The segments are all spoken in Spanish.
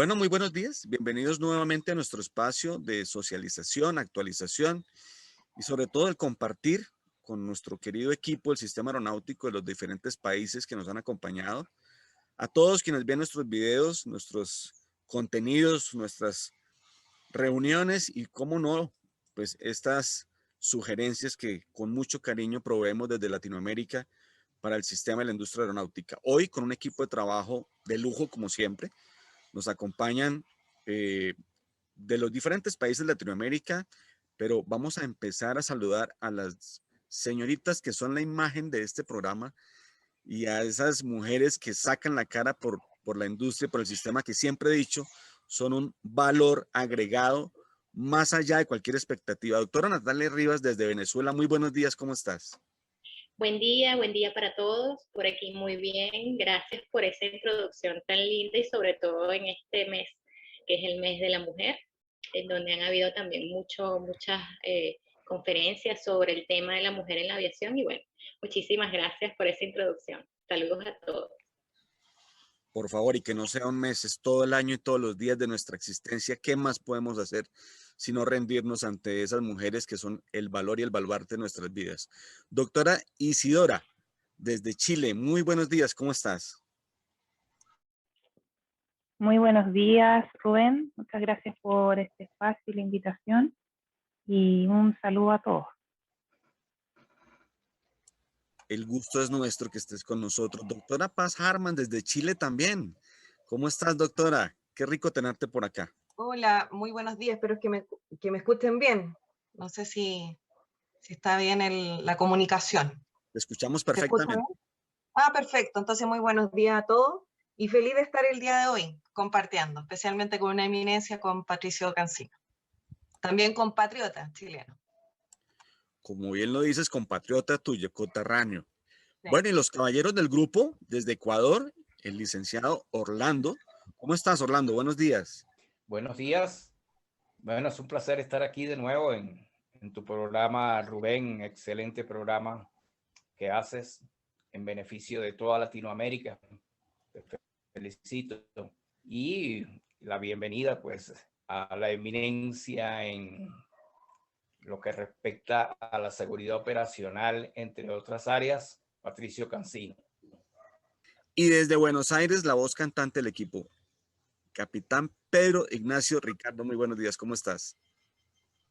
Bueno, muy buenos días. Bienvenidos nuevamente a nuestro espacio de socialización, actualización y sobre todo el compartir con nuestro querido equipo del sistema aeronáutico de los diferentes países que nos han acompañado. A todos quienes ven nuestros videos, nuestros contenidos, nuestras reuniones y, cómo no, pues estas sugerencias que con mucho cariño proveemos desde Latinoamérica para el sistema de la industria aeronáutica. Hoy con un equipo de trabajo de lujo, como siempre. Nos acompañan eh, de los diferentes países de Latinoamérica, pero vamos a empezar a saludar a las señoritas que son la imagen de este programa y a esas mujeres que sacan la cara por la industria, por el sistema que siempre he dicho, son un valor agregado más allá de cualquier expectativa. Doctora Natalia Rivas desde Venezuela, muy buenos días, ¿cómo estás? Buen día para todos. Por aquí muy bien. Gracias por esa introducción tan linda y sobre todo en este mes, que es el mes de la mujer, en donde han habido también muchas conferencias sobre el tema de la mujer en la aviación. Y bueno, muchísimas gracias por esa introducción. Saludos a todos. Por favor, y que no sea un mes, es todo el año y todos los días de nuestra existencia. ¿Qué más podemos hacer sino rendirnos ante esas mujeres que son el valor y el baluarte de nuestras vidas? Doctora Isidora, desde Chile, muy buenos días, ¿cómo estás? Muy buenos días, Rubén. Muchas gracias por este espacio y la invitación. Y un saludo a todos. El gusto es nuestro que estés con nosotros. Doctora Paz Harman, desde Chile también. ¿Cómo estás, doctora? Qué rico tenerte por acá. Hola, muy buenos días, espero que me escuchen bien. No sé si está bien la comunicación. Te escuchamos ¿Se escucha bien? perfectamente. Perfecto. Entonces, muy buenos días a todos y feliz de estar el día de hoy compartiendo, especialmente con una eminencia, con Patricio Cancino. También compatriota chileno. Como bien lo dices, compatriota tuyo, coterráneo. Sí. Bueno, y los caballeros del grupo, desde Ecuador, el licenciado Orlando. ¿Cómo estás, Orlando? Buenos días. Buenos días. Bueno, es un placer estar aquí de nuevo en tu programa, Rubén. Excelente programa que haces en beneficio de toda Latinoamérica. Te felicito. Y la bienvenida, pues, a la eminencia en lo que respecta a la seguridad operacional, entre otras áreas, Patricio Cancino. Y desde Buenos Aires, la voz cantante del equipo, Capitán Pedro Ignacio Ricardo. Muy buenos días, ¿cómo estás?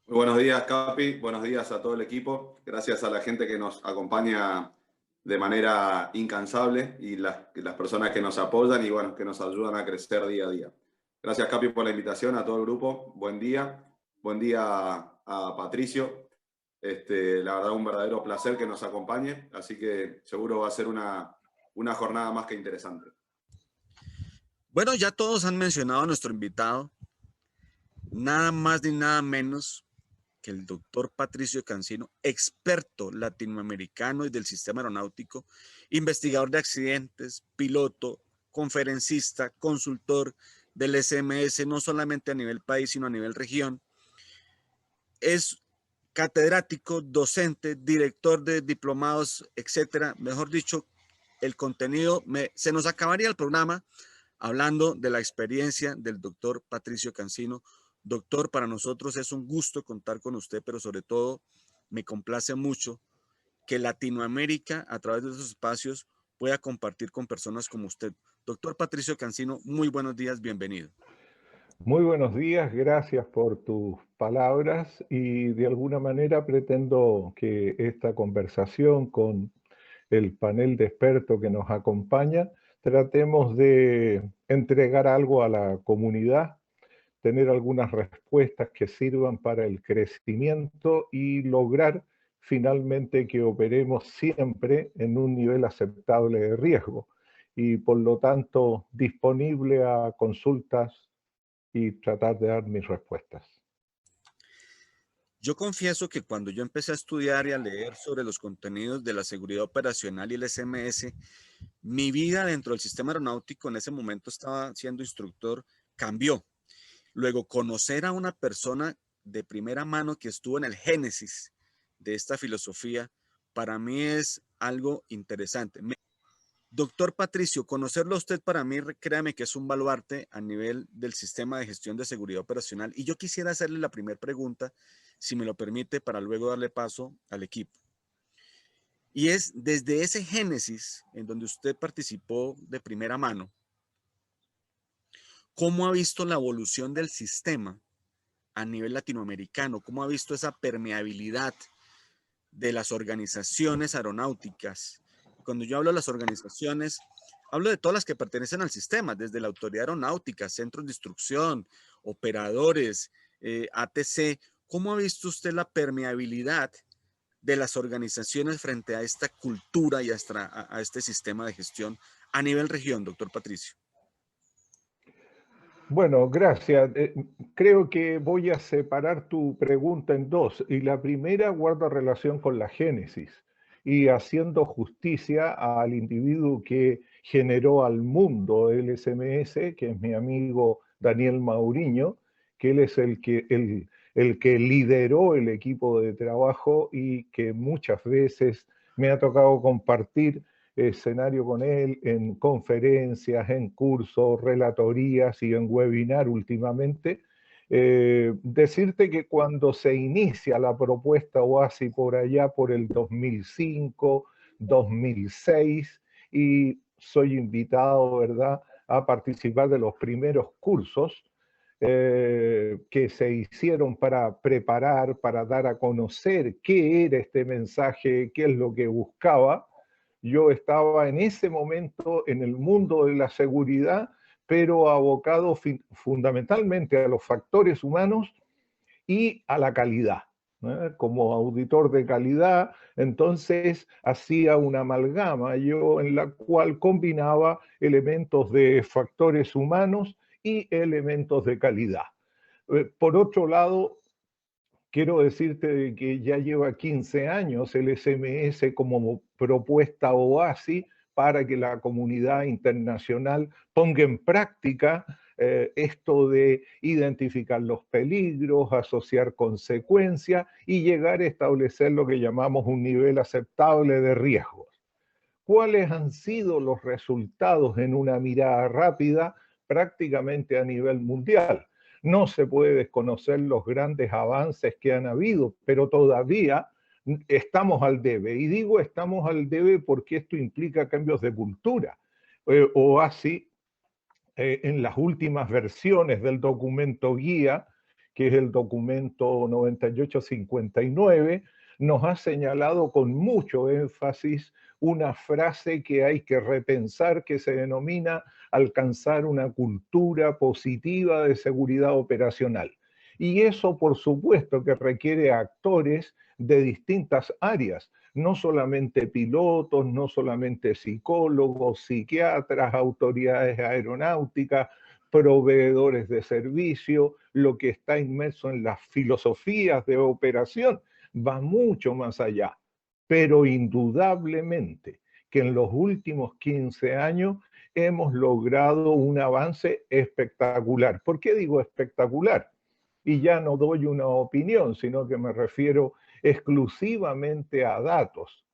Muy buenos días, Capi. Buenos días a todo el equipo. Gracias a la gente que nos acompaña de manera incansable y las personas que nos apoyan y bueno, que nos ayudan a crecer día a día. Gracias, Capi, por la invitación a todo el grupo. Buen día. Buen día a Patricio. La verdad, un verdadero placer que nos acompañe. Así que seguro va a ser una jornada más que interesante. Bueno, ya todos han mencionado a nuestro invitado, nada más ni nada menos que el doctor Patricio Cancino, experto latinoamericano y del sistema aeronáutico, investigador de accidentes, piloto, conferencista, consultor del SMS, no solamente a nivel país, sino a nivel región. Es catedrático, docente, director de diplomados, etcétera. Mejor dicho, el contenido, se nos acabaría el programa hablando de la experiencia del doctor Patricio Cancino. Doctor, para nosotros es un gusto contar con usted, pero sobre todo me complace mucho que Latinoamérica, a través de esos espacios, pueda compartir con personas como usted. Doctor Patricio Cancino, muy buenos días, bienvenido. Muy buenos días, gracias por tus palabras y de alguna manera pretendo que esta conversación con el panel de expertos que nos acompaña, tratemos de entregar algo a la comunidad, tener algunas respuestas que sirvan para el crecimiento y lograr finalmente que operemos siempre en un nivel aceptable de riesgo y por lo tanto disponible a consultas y tratar de dar mis respuestas. Yo confieso que cuando yo empecé a estudiar y a leer sobre los contenidos de la seguridad operacional y el SMS, mi vida dentro del sistema aeronáutico, en ese momento estaba siendo instructor, cambió. Luego, conocer a una persona de primera mano que estuvo en el génesis de esta filosofía, para mí es algo interesante. Doctor Patricio, conocerlo a usted para mí, créame que es un baluarte a nivel del sistema de gestión de seguridad operacional. Y yo quisiera hacerle la primera pregunta, si me lo permite, para luego darle paso al equipo. Y es desde ese génesis en donde usted participó de primera mano, ¿cómo ha visto la evolución del sistema a nivel latinoamericano? ¿Cómo ha visto esa permeabilidad de las organizaciones aeronáuticas? Cuando yo hablo de las organizaciones, hablo de todas las que pertenecen al sistema, desde la Autoridad Aeronáutica, centros de instrucción, operadores, ATC. ¿Cómo ha visto usted la permeabilidad de las organizaciones frente a esta cultura y a este sistema de gestión a nivel región, doctor Patricio? Bueno, gracias. Creo que voy a separar tu pregunta en dos. Y la primera guarda relación con la génesis y haciendo justicia al individuo que generó al mundo el SMS, que es mi amigo Daniel Mauriño, que él es el que lideró el equipo de trabajo y que muchas veces me ha tocado compartir escenario con él en conferencias, en cursos, relatorías y en webinar últimamente. Decirte que cuando se inicia la propuesta OASI por allá por el 2005, 2006, y soy invitado, ¿verdad?, a participar de los primeros cursos que se hicieron para preparar, para dar a conocer qué era este mensaje, qué es lo que buscaba. Yo estaba en ese momento en el mundo de la seguridad, pero abocado fundamentalmente a los factores humanos y a la calidad. Como auditor de calidad, entonces hacía una amalgama yo en la cual combinaba elementos de factores humanos y elementos de calidad. Por otro lado, quiero decirte que ya lleva 15 años el SMS como propuesta OASI para que la comunidad internacional ponga en práctica esto de identificar los peligros, asociar consecuencias y llegar a establecer lo que llamamos un nivel aceptable de riesgos. ¿Cuáles han sido los resultados en una mirada rápida prácticamente a nivel mundial? No se puede desconocer los grandes avances que han habido, pero todavía estamos al debe. Y digo estamos al debe porque esto implica cambios de cultura. OASI, en las últimas versiones del documento guía, que es el documento 9859, nos ha señalado con mucho énfasis una frase que hay que repensar, que se denomina alcanzar una cultura positiva de seguridad operacional. Y eso, por supuesto, que requiere actores de distintas áreas, no solamente pilotos, no solamente psicólogos, psiquiatras, autoridades aeronáuticas, proveedores de servicio, lo que está inmerso en las filosofías de operación, va mucho más allá. Pero indudablemente que en los últimos 15 años hemos logrado un avance espectacular. ¿Por qué digo espectacular? Y ya no doy una opinión, sino que me refiero exclusivamente a datos.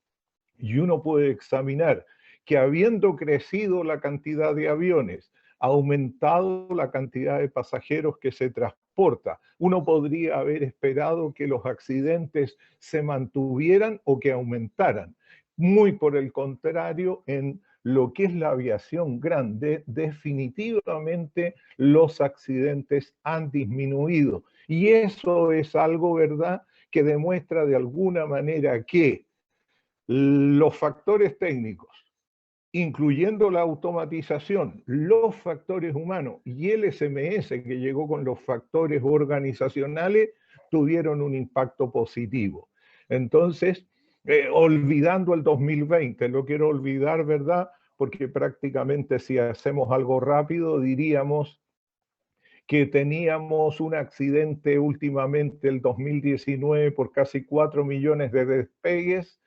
Y uno puede examinar que habiendo crecido la cantidad de aviones, ha aumentado la cantidad de pasajeros que se transporta, uno podría haber esperado que los accidentes se mantuvieran o que aumentaran. Muy por el contrario, en lo que es la aviación grande, definitivamente los accidentes han disminuido. Y eso es algo, ¿verdad?, que demuestra de alguna manera que los factores técnicos, incluyendo la automatización, los factores humanos y el SMS que llegó con los factores organizacionales, tuvieron un impacto positivo. Entonces, olvidando el 2020, lo quiero olvidar, ¿verdad?, porque prácticamente si hacemos algo rápido diríamos que teníamos un accidente últimamente el 2019 por casi 4 millones de despegues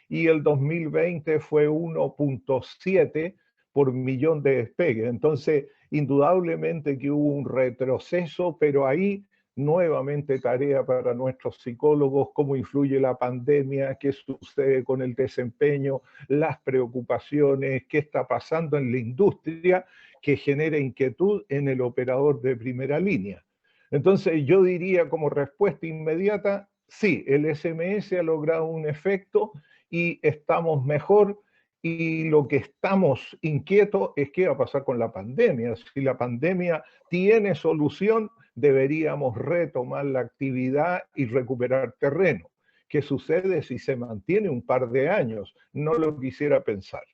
y el 2020 fue 1.7 por millón de despegues. Entonces, indudablemente que hubo un retroceso, pero ahí nuevamente tarea para nuestros psicólogos, cómo influye la pandemia, qué sucede con el desempeño, las preocupaciones, qué está pasando en la industria que genera inquietud en el operador de primera línea. Entonces yo diría como respuesta inmediata, sí, el SMS ha logrado un efecto y estamos mejor. Y lo que estamos inquietos es qué va a pasar con la pandemia. Si la pandemia tiene solución, deberíamos retomar la actividad y recuperar terreno. ¿Qué sucede si se mantiene un par de años? No lo quisiera pensar.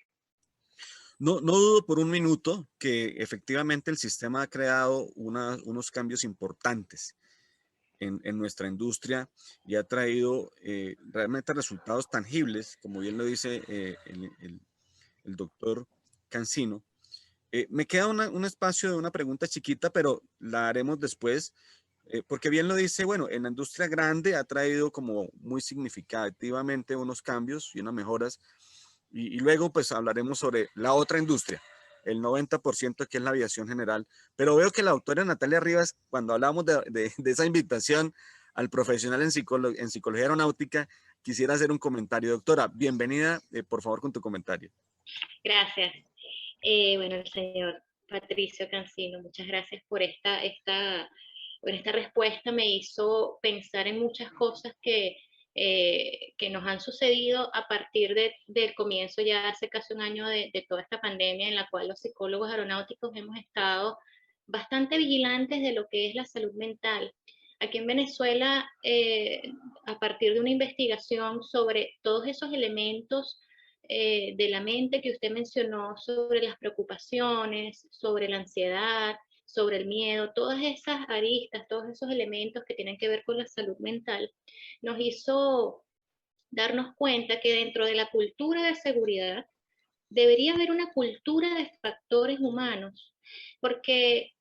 No dudo por un minuto que efectivamente el sistema ha creado unos cambios importantes en nuestra industria y ha traído realmente resultados tangibles, como bien lo dice el doctor Cancino. Me queda un espacio de una pregunta chiquita, pero la haremos después, porque bien lo dice, bueno, en la industria grande ha traído como muy significativamente unos cambios y unas mejoras, y luego pues hablaremos sobre la otra industria, el 90% que es la aviación general, pero veo que la doctora Natalia Rivas, cuando hablamos de esa invitación al profesional en psicología aeronáutica, quisiera hacer un comentario. Doctora, bienvenida, por favor, con tu comentario. Gracias. Bueno, el señor Patricio Cancino, muchas gracias por esta respuesta. Me hizo pensar en muchas cosas que nos han sucedido a partir del comienzo ya hace casi un año de toda esta pandemia, en la cual los psicólogos aeronáuticos hemos estado bastante vigilantes de lo que es la salud mental. Aquí en Venezuela, a partir de una investigación sobre todos esos elementos de la mente que usted mencionó, sobre las preocupaciones, sobre la ansiedad, sobre el miedo, todas esas aristas, todos esos elementos que tienen que ver con la salud mental, nos hizo darnos cuenta que dentro de la cultura de seguridad debería haber una cultura de factores humanos, porque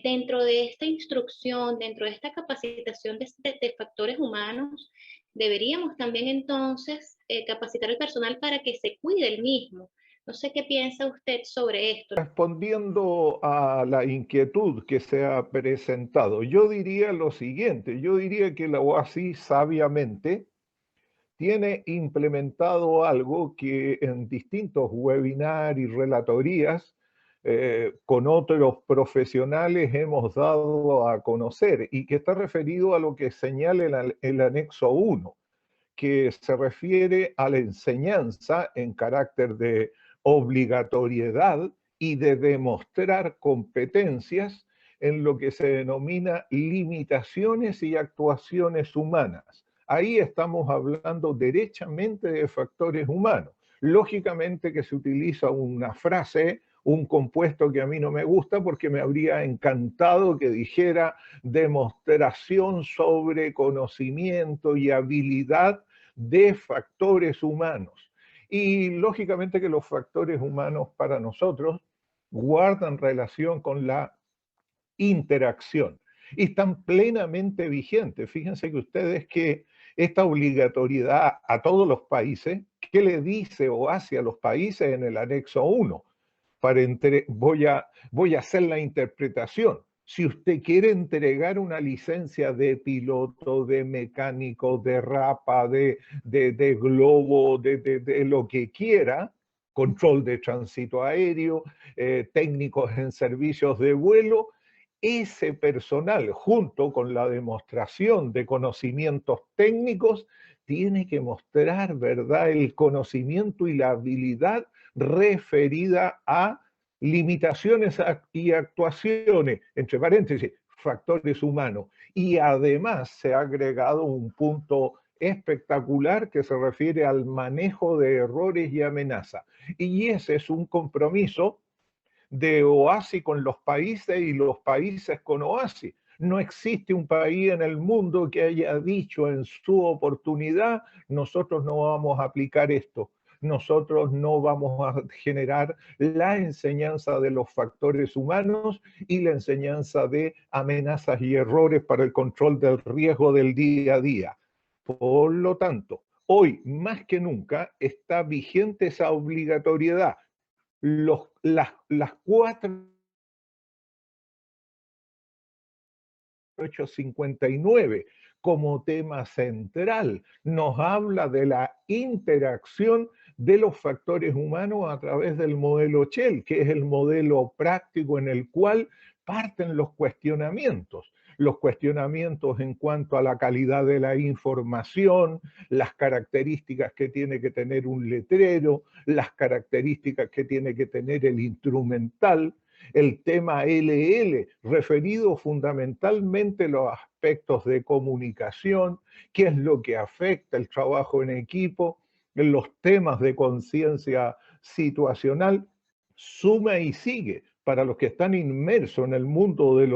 dentro de esta instrucción, dentro de esta capacitación de factores humanos, deberíamos también entonces capacitar al personal para que se cuide el mismo. No sé qué piensa usted sobre esto. Respondiendo a la inquietud que se ha presentado, yo diría lo siguiente, yo diría que la OASI sabiamente tiene implementado algo que en distintos webinars y relatorías con otros profesionales hemos dado a conocer y que está referido a lo que señala el anexo 1, que se refiere a la enseñanza en carácter de obligatoriedad y de demostrar competencias en lo que se denomina limitaciones y actuaciones humanas. Ahí estamos hablando derechamente de factores humanos. Lógicamente que se utiliza una frase, un compuesto que a mí no me gusta porque me habría encantado que dijera demostración sobre conocimiento y habilidad de factores humanos. Y lógicamente que los factores humanos para nosotros guardan relación con la interacción y están plenamente vigentes. Fíjense que ustedes que esta obligatoriedad a todos los países, ¿qué le dice o hace a los países en el anexo 1? Voy a hacer la interpretación. Si usted quiere entregar una licencia de piloto, de mecánico, de rapa, de globo, de lo que quiera, control de tránsito aéreo, técnicos en servicios de vuelo, ese personal, junto con la demostración de conocimientos técnicos, tiene que mostrar, ¿verdad?, el conocimiento y la habilidad referida a limitaciones y actuaciones, entre paréntesis, factores humanos. Y además se ha agregado un punto espectacular que se refiere al manejo de errores y amenazas. Y ese es un compromiso de OASI con los países y los países con OASI. No existe un país en el mundo que haya dicho en su oportunidad, nosotros no vamos a aplicar esto, nosotros no vamos a generar la enseñanza de los factores humanos y la enseñanza de amenazas y errores para el control del riesgo del día a día. Por lo tanto, hoy más que nunca está vigente esa obligatoriedad. Las 4 1859 como tema central. Nos habla de la interacción de los factores humanos a través del modelo Shell, que es el modelo práctico en el cual parten los cuestionamientos en cuanto a la calidad de la información, las características que tiene que tener un letrero, las características que tiene que tener el instrumental, el tema LL, referido fundamentalmente a los aspectos de comunicación, qué es lo que afecta el trabajo en equipo, los temas de conciencia situacional, suma y sigue para los que están inmersos en el mundo de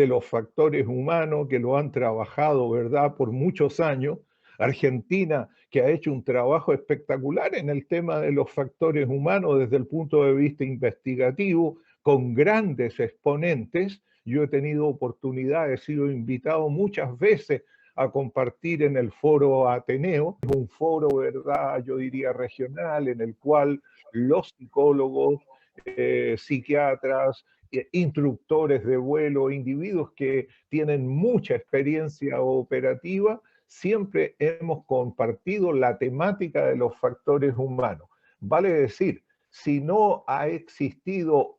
los factores humanos, que lo han trabajado, ¿verdad?, por muchos años. Argentina, que ha hecho un trabajo espectacular en el tema de los factores humanos desde el punto de vista investigativo, con grandes exponentes. Yo he tenido oportunidad, he sido invitado muchas veces a compartir en el foro Ateneo, un foro, ¿verdad?, yo diría regional, en el cual los psicólogos, psiquiatras, instructores de vuelo, individuos que tienen mucha experiencia operativa, siempre hemos compartido la temática de los factores humanos. Vale decir, si no ha existido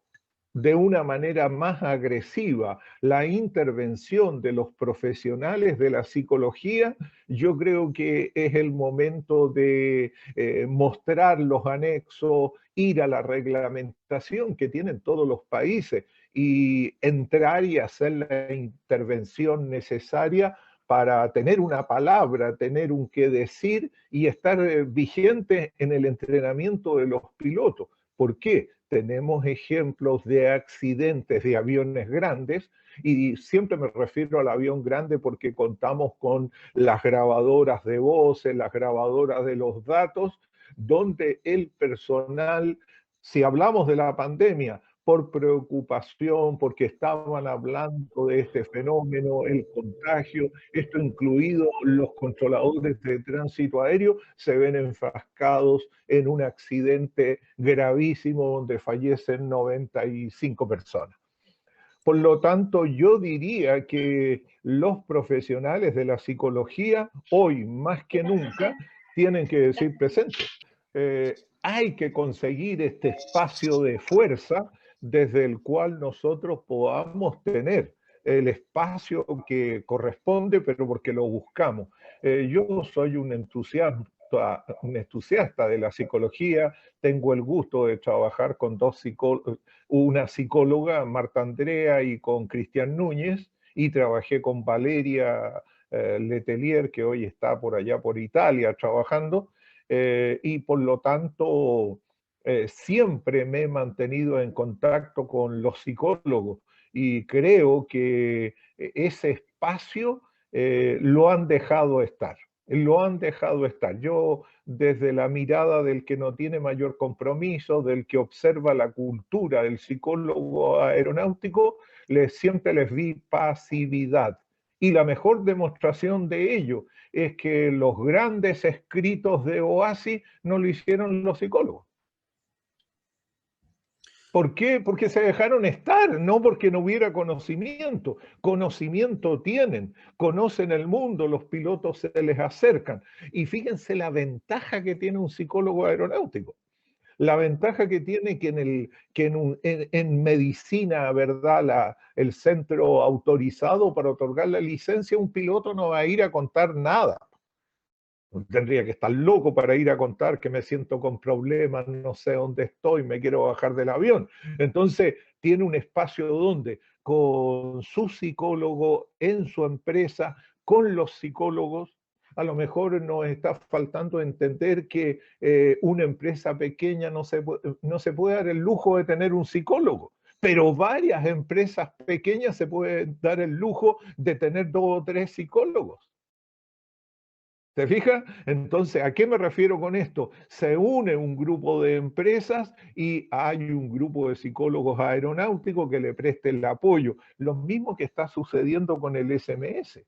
de una manera más agresiva la intervención de los profesionales de la psicología, yo creo que es el momento de mostrar los anexos, ir a la reglamentación que tienen todos los países y entrar y hacer la intervención necesaria para tener una palabra, tener un qué decir y estar vigente en el entrenamiento de los pilotos. ¿Por qué? Tenemos ejemplos de accidentes de aviones grandes, y siempre me refiero al avión grande porque contamos con las grabadoras de voces, las grabadoras de los datos, donde el personal, si hablamos de la pandemia, por preocupación, porque estaban hablando de este fenómeno, el contagio, esto incluido los controladores de tránsito aéreo, se ven enfrascados en un accidente gravísimo donde fallecen 95 personas. Por lo tanto, yo diría que los profesionales de la psicología, hoy más que nunca, tienen que decir presente. Hay que conseguir este espacio de fuerza desde el cual nosotros podamos tener el espacio que corresponde, pero porque lo buscamos. Yo soy un entusiasta de la psicología, tengo el gusto de trabajar con una psicóloga, Marta Andrea, y con Cristian Núñez, y trabajé con Valeria Letelier, que hoy está por allá por Italia trabajando, y por lo tanto siempre me he mantenido en contacto con los psicólogos y creo que ese espacio lo han dejado estar. Lo han dejado estar. Yo, desde la mirada del que no tiene mayor compromiso, del que observa la cultura del psicólogo aeronáutico, siempre les vi pasividad. Y la mejor demostración de ello es que los grandes escritos de Oasis no lo hicieron los psicólogos. ¿Por qué? Porque se dejaron estar, no porque no hubiera conocimiento. Conocimiento tienen, conocen el mundo, los pilotos se les acercan. Y fíjense la ventaja que tiene un psicólogo aeronáutico. La ventaja que tiene que en medicina, ¿verdad?, el centro autorizado para otorgar la licencia, un piloto no va a ir a contar nada. Tendría que estar loco para ir a contar que me siento con problemas, no sé dónde estoy, me quiero bajar del avión. Entonces, tiene un espacio donde, con su psicólogo, en su empresa, con los psicólogos, a lo mejor nos está faltando entender que una empresa pequeña no se puede dar el lujo de tener un psicólogo, pero varias empresas pequeñas se pueden dar el lujo de tener 2 o 3 psicólogos. ¿Te fijas? Entonces, ¿a qué me refiero con esto? Se une un grupo de empresas y hay un grupo de psicólogos aeronáuticos que le preste el apoyo. Lo mismo que está sucediendo con el SMS.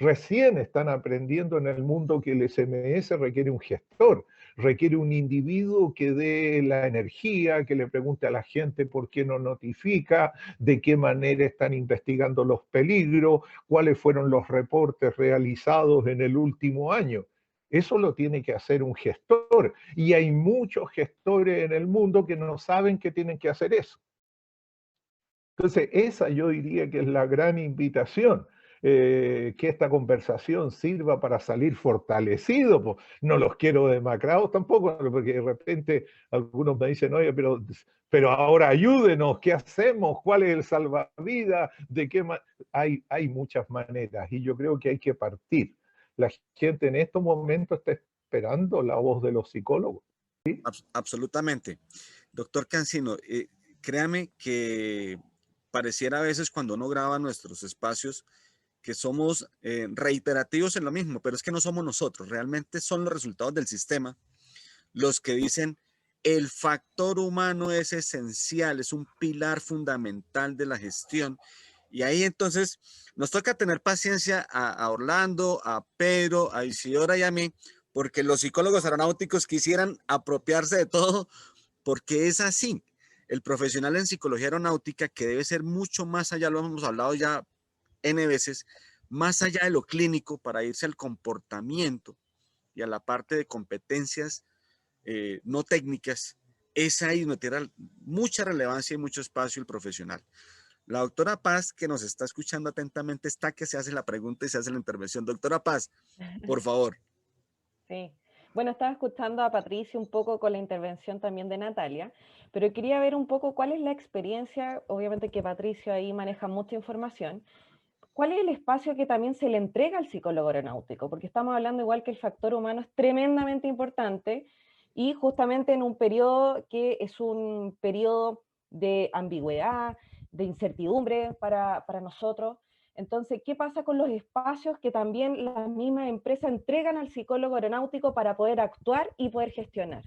Recién están aprendiendo en el mundo que el SMS requiere un gestor, requiere un individuo que dé la energía, que le pregunte a la gente por qué no notifica, de qué manera están investigando los peligros, cuáles fueron los reportes realizados en el último año. Eso lo tiene que hacer un gestor. Y hay muchos gestores en el mundo que no saben que tienen que hacer eso. Entonces, esa yo diría que es la gran invitación. Que esta conversación sirva para salir fortalecido. Pues, no los quiero demacrados tampoco, porque de repente algunos me dicen, oye, pero ahora ayúdenos, ¿qué hacemos? ¿Cuál es el salvavidas? ¿De qué hay muchas maneras y yo creo que hay que partir. La gente en estos momentos está esperando la voz de los psicólogos. ¿Sí? Absolutamente. Doctor Cancino, créame que pareciera a veces cuando uno graba nuestros espacios que somos reiterativos en lo mismo, pero es que no somos nosotros, realmente son los resultados del sistema los que dicen el factor humano es esencial, es un pilar fundamental de la gestión. Y ahí entonces nos toca tener paciencia a Orlando, a Pedro, a Isidora y a mí, porque los psicólogos aeronáuticos quisieran apropiarse de todo, porque es así. El profesional en psicología aeronáutica, que debe ser mucho más allá, lo hemos hablado ya N veces, más allá de lo clínico para irse al comportamiento y a la parte de competencias no técnicas, es ahí donde tiene mucha relevancia y mucho espacio el profesional. La doctora Paz, que nos está escuchando atentamente, está que se hace la pregunta y se hace la intervención. Doctora Paz, por favor. Sí. Bueno, estaba escuchando a Patricia un poco con la intervención también de Natalia, pero quería ver un poco cuál es la experiencia, obviamente que Patricio ahí maneja mucha información, ¿cuál es el espacio que también se le entrega al psicólogo aeronáutico? Porque estamos hablando igual que el factor humano es tremendamente importante y justamente en un periodo que es un periodo de ambigüedad, de incertidumbre para nosotros. Entonces, ¿qué pasa con los espacios que también las mismas empresas entregan al psicólogo aeronáutico para poder actuar y poder gestionar?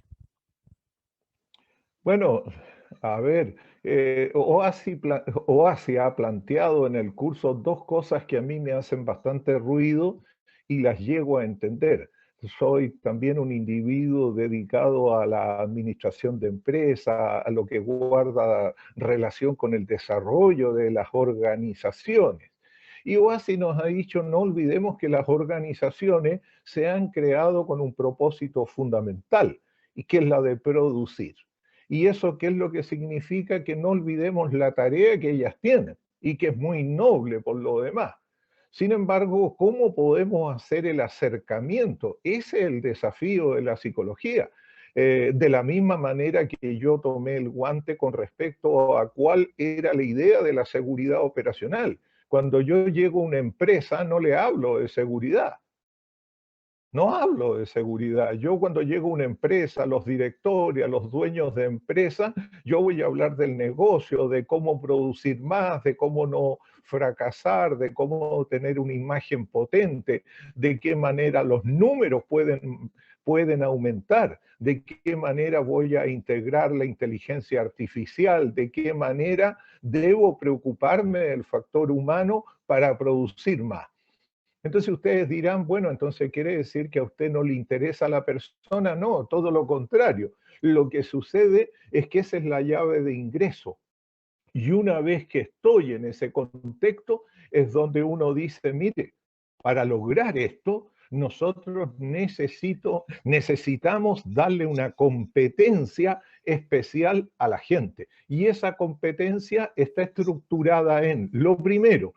Bueno, a ver, OASI ha planteado en el curso dos cosas que a mí me hacen bastante ruido y las llego a entender. Soy también un individuo dedicado a la administración de empresas, a lo que guarda relación con el desarrollo de las organizaciones. Y OASI nos ha dicho, no olvidemos que las organizaciones se han creado con un propósito fundamental, y que es la de producir. ¿Y eso qué es lo que significa? Que no olvidemos la tarea que ellas tienen y que es muy noble por lo demás. Sin embargo, ¿cómo podemos hacer el acercamiento? Ese es el desafío de la psicología. De la misma manera que yo tomé el guante con respecto a cuál era la idea de la seguridad operacional. Cuando yo llego a una empresa no le hablo de seguridad. No hablo de seguridad. Yo cuando llego a una empresa, a los directores, a los dueños de empresa, yo voy a hablar del negocio, de cómo producir más, de cómo no fracasar, de cómo tener una imagen potente, de qué manera los números pueden aumentar, de qué manera voy a integrar la inteligencia artificial, de qué manera debo preocuparme del factor humano para producir más. Entonces ustedes dirán, bueno, entonces quiere decir que a usted no le interesa la persona. No, todo lo contrario. Lo que sucede es que esa es la llave de ingreso. Y una vez que estoy en ese contexto, es donde uno dice, mire, para lograr esto, nosotros necesitamos darle una competencia especial a la gente. Y esa competencia está estructurada en lo primero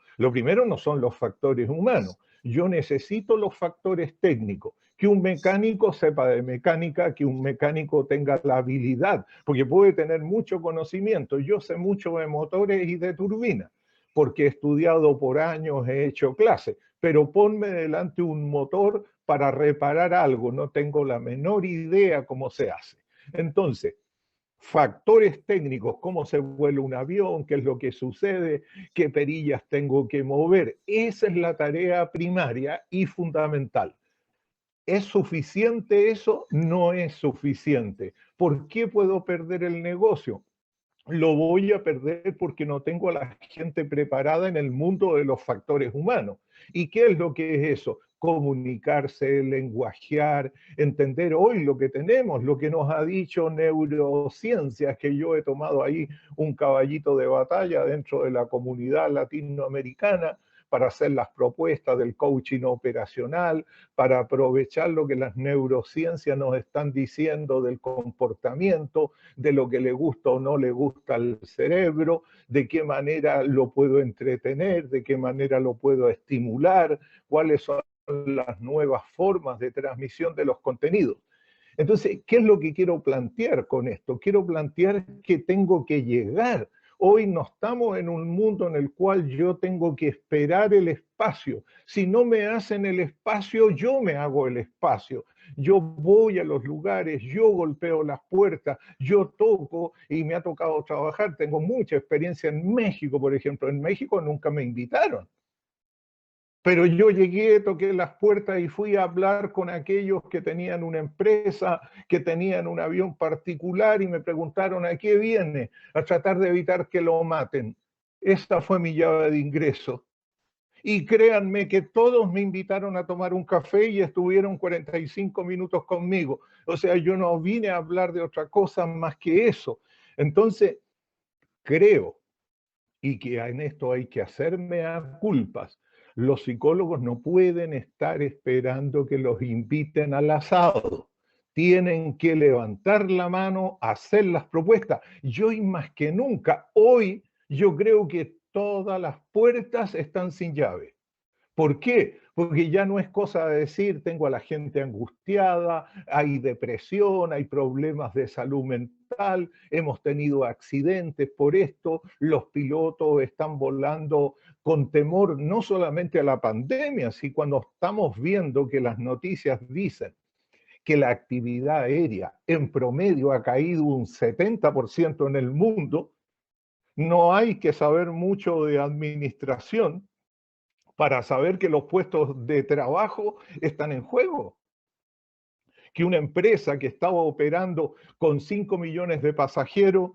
no son los factores humanos. Yo necesito los factores técnicos, que un mecánico sepa de mecánica, que un mecánico tenga la habilidad, porque puede tener mucho conocimiento. Yo sé mucho de motores y de turbinas, porque he estudiado por años, he hecho clases, pero ponme delante un motor para reparar algo, no tengo la menor idea cómo se hace. Entonces, factores técnicos, cómo se vuela un avión, qué es lo que sucede, qué perillas tengo que mover. Esa es la tarea primaria y fundamental. ¿Es suficiente eso? No es suficiente. ¿Por qué puedo perder el negocio? lo voy a perder porque no tengo a la gente preparada en el mundo de los factores humanos. ¿Y qué es lo que es eso? Comunicarse, lenguajear, entender hoy lo que tenemos, lo que nos ha dicho neurociencias, que yo he tomado ahí un caballito de batalla dentro de la comunidad latinoamericana para hacer las propuestas del coaching operacional, para aprovechar lo que las neurociencias nos están diciendo del comportamiento, de lo que le gusta o no le gusta al cerebro, de qué manera lo puedo entretener, de qué manera lo puedo estimular, cuáles son las nuevas formas de transmisión de los contenidos. Entonces, ¿qué es lo que quiero plantear con esto? Quiero plantear que tengo que llegar. Hoy no estamos en un mundo en el cual yo tengo que esperar el espacio. Si no me hacen el espacio, yo me hago el espacio. Yo voy a los lugares, yo golpeo las puertas, yo toco y me ha tocado trabajar. Tengo mucha experiencia en México, por ejemplo. En México nunca me invitaron. Pero yo llegué, toqué las puertas y fui a hablar con aquellos que tenían una empresa, que tenían un avión particular y me preguntaron ¿a qué viene? A tratar de evitar que lo maten. Esta fue mi llave de ingreso. Y créanme que todos me invitaron a tomar un café y estuvieron 45 minutos conmigo. O sea, yo no vine a hablar de otra cosa más que eso. Entonces, creo, y que en esto hay que hacerme a culpas, los psicólogos no pueden estar esperando que los inviten al asado. Tienen que levantar la mano, hacer las propuestas. Y hoy más que nunca, hoy yo creo que todas las puertas están sin llave. ¿Por qué? Porque ya no es cosa de decir, tengo a la gente angustiada, hay depresión, hay problemas de salud mental, hemos tenido accidentes por esto, los pilotos están volando con temor no solamente a la pandemia, sino cuando estamos viendo que las noticias dicen que la actividad aérea en promedio ha caído un 70% en el mundo, no hay que saber mucho de administración para saber que los puestos de trabajo están en juego. Que una empresa que estaba operando con 5 millones de pasajeros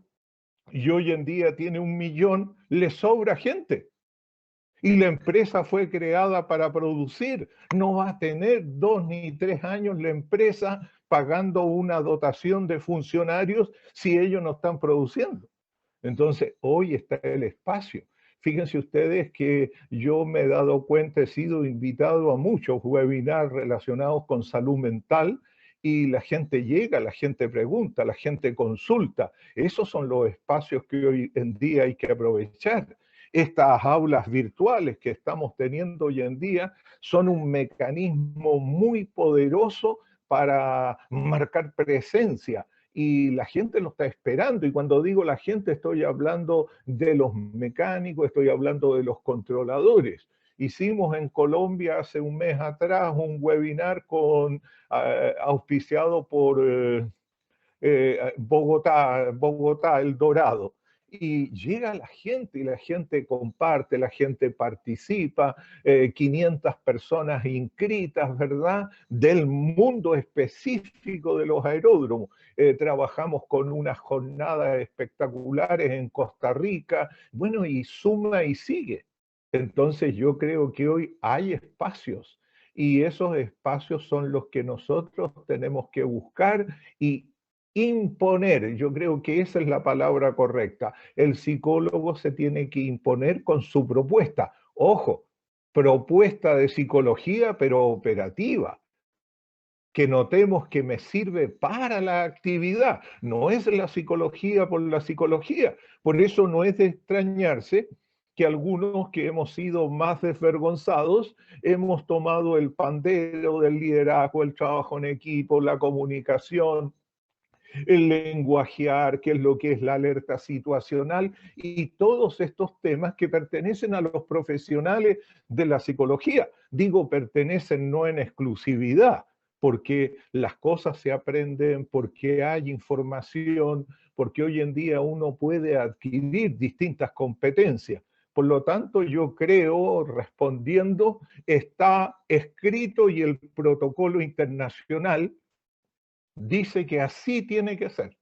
y hoy en día tiene 1 millón, le sobra gente. Y la empresa fue creada para producir. No va a tener 2 ni 3 años la empresa pagando una dotación de funcionarios si ellos no están produciendo. Entonces, hoy está el espacio. Fíjense ustedes que yo me he dado cuenta, he sido invitado a muchos webinars relacionados con salud mental y la gente llega, la gente pregunta, la gente consulta. Esos son los espacios que hoy en día hay que aprovechar. Estas aulas virtuales que estamos teniendo hoy en día son un mecanismo muy poderoso para marcar presencia. Y la gente lo está esperando. Y cuando digo la gente, estoy hablando de los mecánicos, estoy hablando de los controladores. Hicimos en Colombia hace un mes atrás un webinar auspiciado por Bogotá, El Dorado. Y llega la gente y la gente comparte, la gente participa, 500 personas inscritas, ¿verdad? Del mundo específico de los aeródromos. Trabajamos con unas jornadas espectaculares en Costa Rica, bueno, y suma y sigue. Entonces yo creo que hoy hay espacios y esos espacios son los que nosotros tenemos que buscar y imponer. Yo creo que esa es la palabra correcta. El psicólogo se tiene que imponer con su propuesta. Ojo, propuesta de psicología, pero operativa. Que notemos que me sirve para la actividad. No es la psicología por la psicología. Por eso no es de extrañarse que algunos que hemos sido más desvergonzados hemos tomado el pandero del liderazgo, el trabajo en equipo, la comunicación, el lenguajear, qué es lo que es la alerta situacional y todos estos temas que pertenecen a los profesionales de la psicología. Digo, pertenecen no en exclusividad, porque las cosas se aprenden, porque hay información, porque hoy en día uno puede adquirir distintas competencias. Por lo tanto, yo creo, respondiendo, está escrito y el protocolo internacional dice que así tiene que ser.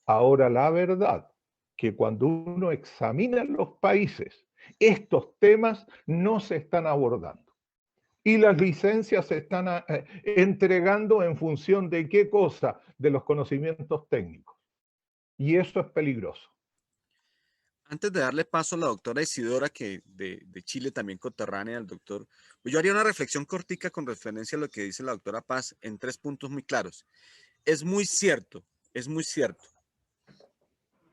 Ahora, la verdad que cuando uno examina los países, estos temas no se están abordando. Y las licencias se están entregando en función de qué cosa, de los conocimientos técnicos. Y eso es peligroso. Antes de darle paso a la doctora Isidora, que de Chile, también coterránea al doctor, pues yo haría una reflexión cortica con referencia a lo que dice la doctora Paz en 3 puntos muy claros. Es muy cierto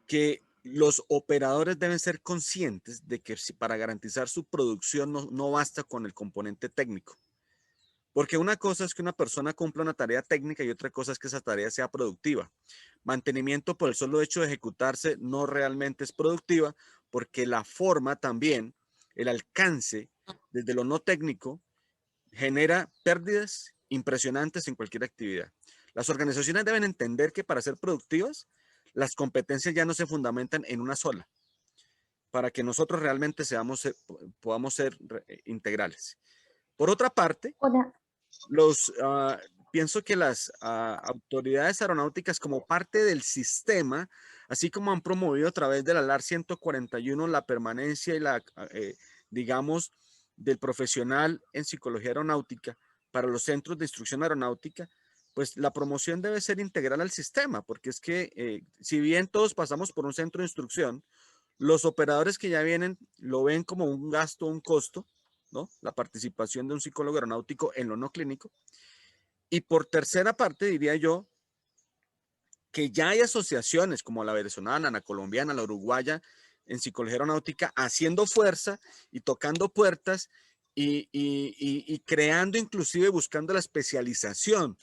que los operadores deben ser conscientes de que para garantizar su producción no basta con el componente técnico. Porque una cosa es que una persona cumpla una tarea técnica y otra cosa es que esa tarea sea productiva. Mantenimiento por el solo hecho de ejecutarse no realmente es productiva, porque la forma también, el alcance desde lo no técnico, genera pérdidas impresionantes en cualquier actividad. Las organizaciones deben entender que para ser productivas, las competencias ya no se fundamentan en una sola, para que nosotros realmente podamos ser integrales. Por otra parte, pienso que las autoridades aeronáuticas, como parte del sistema, así como han promovido a través de la LAR 141 la permanencia y digamos, del profesional en psicología aeronáutica para los centros de instrucción aeronáutica, pues la promoción debe ser integral al sistema, porque es que si bien todos pasamos por un centro de instrucción, los operadores que ya vienen lo ven como un gasto, un costo, ¿no? La participación de un psicólogo aeronáutico en lo no clínico. Y por tercera parte, diría yo, que ya hay asociaciones como la venezolana, la colombiana, la uruguaya, en psicología aeronáutica, haciendo fuerza y tocando puertas y creando, inclusive buscando la especialización,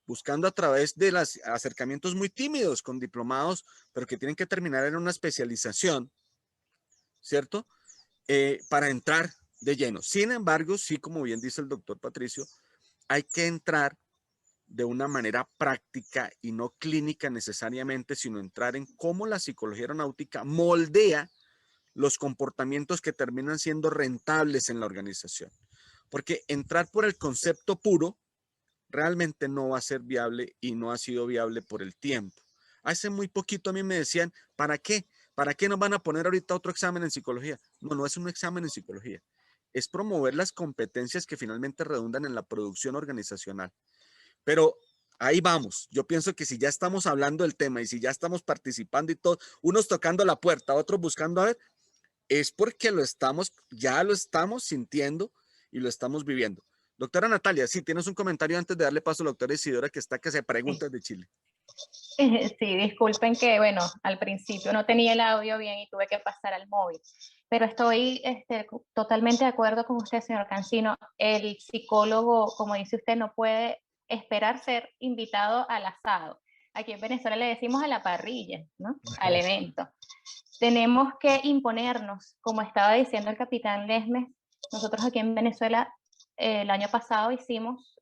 buscando a través de los acercamientos muy tímidos con diplomados, pero que tienen que terminar en una especialización, ¿cierto? Para entrar de lleno. Sin embargo, sí, como bien dice el doctor Patricio, hay que entrar de una manera práctica y no clínica necesariamente, sino entrar en cómo la psicología aeronáutica moldea los comportamientos que terminan siendo rentables en la organización. Porque entrar por el concepto puro realmente no va a ser viable y no ha sido viable por el tiempo. Hace muy poquito a mí me decían, ¿para qué? ¿Para qué nos van a poner ahorita otro examen en psicología? No, no es un examen en psicología. Es promover las competencias que finalmente redundan en la producción organizacional. Pero ahí vamos. Yo pienso que si ya estamos hablando del tema y si ya estamos participando y todo, unos tocando la puerta, otros buscando a ver, es porque ya lo estamos sintiendo y lo estamos viviendo. Doctora Natalia, sí, tienes un comentario antes de darle paso a la doctora Isidora, que se pregunta de Chile. Sí, disculpen que, bueno, al principio no tenía el audio bien y tuve que pasar al móvil, pero estoy totalmente de acuerdo con usted, señor Cancino. El psicólogo, como dice usted, no puede esperar ser invitado al asado. Aquí en Venezuela le decimos a la parrilla, ¿no? Al evento. Tenemos que imponernos, como estaba diciendo el capitán Lesmes. Nosotros aquí en Venezuela el año pasado hicimos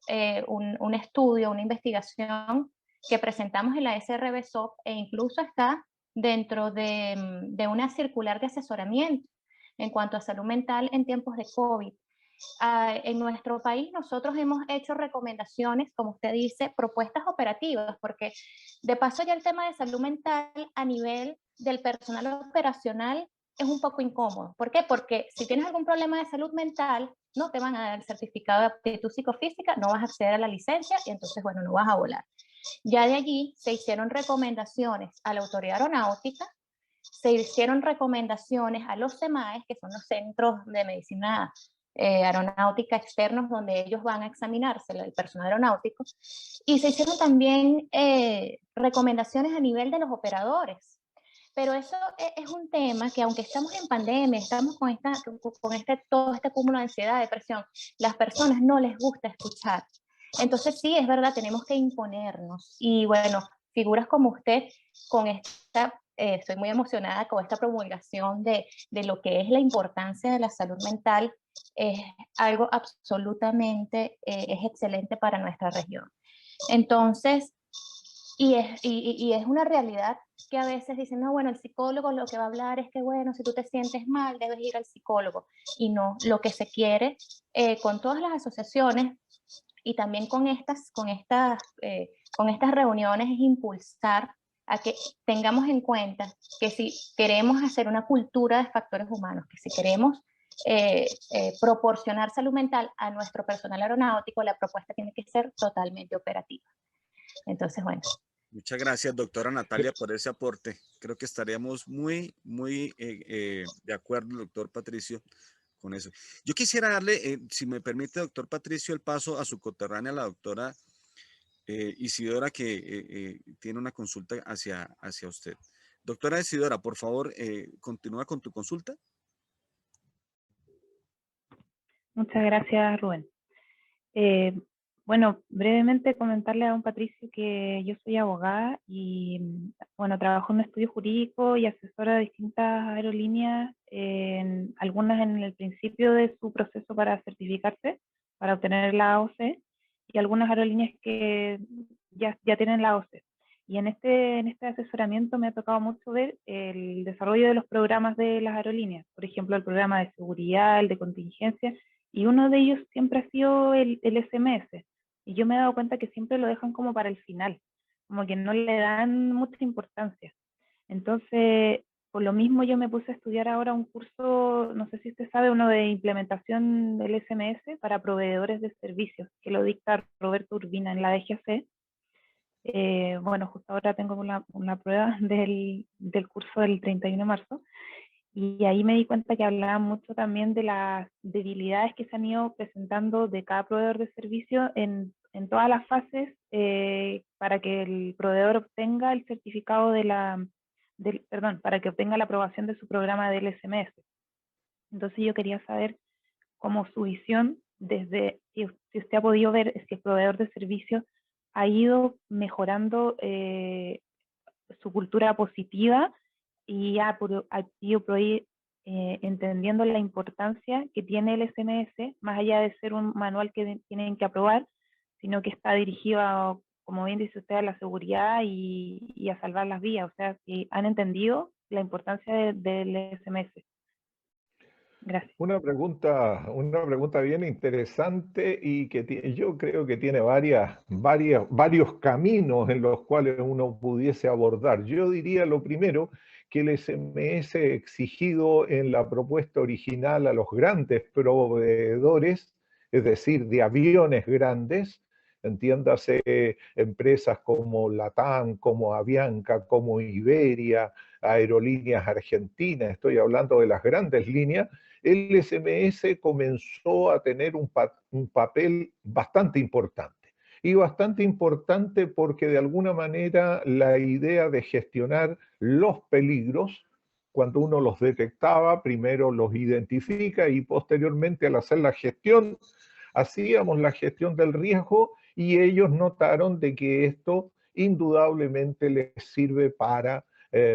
un estudio, una investigación que presentamos en la SRB-SOP e incluso está dentro de una circular de asesoramiento en cuanto a salud mental en tiempos de COVID. En nuestro país nosotros hemos hecho recomendaciones, como usted dice, propuestas operativas, porque de paso ya el tema de salud mental a nivel del personal operacional es un poco incómodo. ¿Por qué? Porque si tienes algún problema de salud mental, no te van a dar el certificado de aptitud psicofísica, no vas a acceder a la licencia y entonces, bueno, no vas a volar. Ya de allí se hicieron recomendaciones a la autoridad aeronáutica, se hicieron recomendaciones a los CEMAES, que son los centros de medicina aeronáutica externos, donde ellos van a examinarse el personal aeronáutico, y se hicieron también recomendaciones a nivel de los operadores. Pero eso es un tema que, aunque estamos en pandemia, estamos con todo este cúmulo de ansiedad, depresión, las personas no les gusta escuchar. Entonces sí, es verdad, tenemos que imponernos. Y bueno, figuras como usted, con estoy muy emocionada con esta promulgación de lo que es la importancia de la salud mental, es algo absolutamente, es excelente para nuestra región. Entonces, y es una realidad que a veces dicen, no, bueno, el psicólogo lo que va a hablar es que, bueno, si tú te sientes mal, debes ir al psicólogo. Y no, lo que se quiere con todas las asociaciones y también con estas reuniones es impulsar a que tengamos en cuenta que si queremos hacer una cultura de factores humanos, que si queremos proporcionar salud mental a nuestro personal aeronáutico, la propuesta tiene que ser totalmente operativa. Entonces, bueno. Muchas gracias, doctora Natalia, por ese aporte. Creo que estaríamos muy de acuerdo, doctor Patricio, con eso. Yo quisiera darle, si me permite, doctor Patricio, el paso a su coterránea, la doctora Isidora, que tiene una consulta hacia usted. Doctora Isidora, por favor, continúa con tu consulta. Muchas gracias, Rubén. Bueno, brevemente comentarle a don Patricio que yo soy abogada y, bueno, trabajo en un estudio jurídico y asesora de distintas aerolíneas, algunas en el principio de su proceso para certificarse, para obtener la AOC, y algunas aerolíneas que ya tienen la AOC. Y en este asesoramiento me ha tocado mucho ver el desarrollo de los programas de las aerolíneas, por ejemplo, el programa de seguridad, el de contingencia, y uno de ellos siempre ha sido el SMS. Y yo me he dado cuenta que siempre lo dejan como para el final, como que no le dan mucha importancia. Entonces, por lo mismo yo me puse a estudiar ahora un curso, no sé si usted sabe, uno de implementación del SMS para proveedores de servicios, que lo dicta Roberto Urbina en la DGAC. Bueno, justo ahora tengo una prueba del curso del 31 de marzo. Y ahí me di cuenta que hablaban mucho también de las debilidades que se han ido presentando de cada proveedor de servicio en todas las fases para que el proveedor obtenga el certificado para que obtenga la aprobación de su programa del SMS. Entonces yo quería saber cómo su visión, desde si usted ha podido ver si el proveedor de servicio ha ido mejorando su cultura positiva y ha ido entendiendo la importancia que tiene el SMS, más allá de ser un manual que tienen que aprobar, sino que está dirigido a, como bien dice usted, a la seguridad y a salvar las vidas. O sea, que han entendido la importancia del SMS. Gracias. Una pregunta bien interesante y que yo creo que tiene varios caminos en los cuales uno pudiese abordar. Yo diría lo primero, que el SMS exigido en la propuesta original a los grandes proveedores, es decir, de aviones grandes, entiéndase empresas como LATAM, como Avianca, como Iberia, Aerolíneas Argentinas, estoy hablando de las grandes líneas, el SMS comenzó a tener un papel bastante importante. Y bastante importante porque de alguna manera la idea de gestionar los peligros, cuando uno los detectaba, primero los identifica y posteriormente al hacer la gestión, hacíamos la gestión del riesgo y ellos notaron de que esto indudablemente les sirve para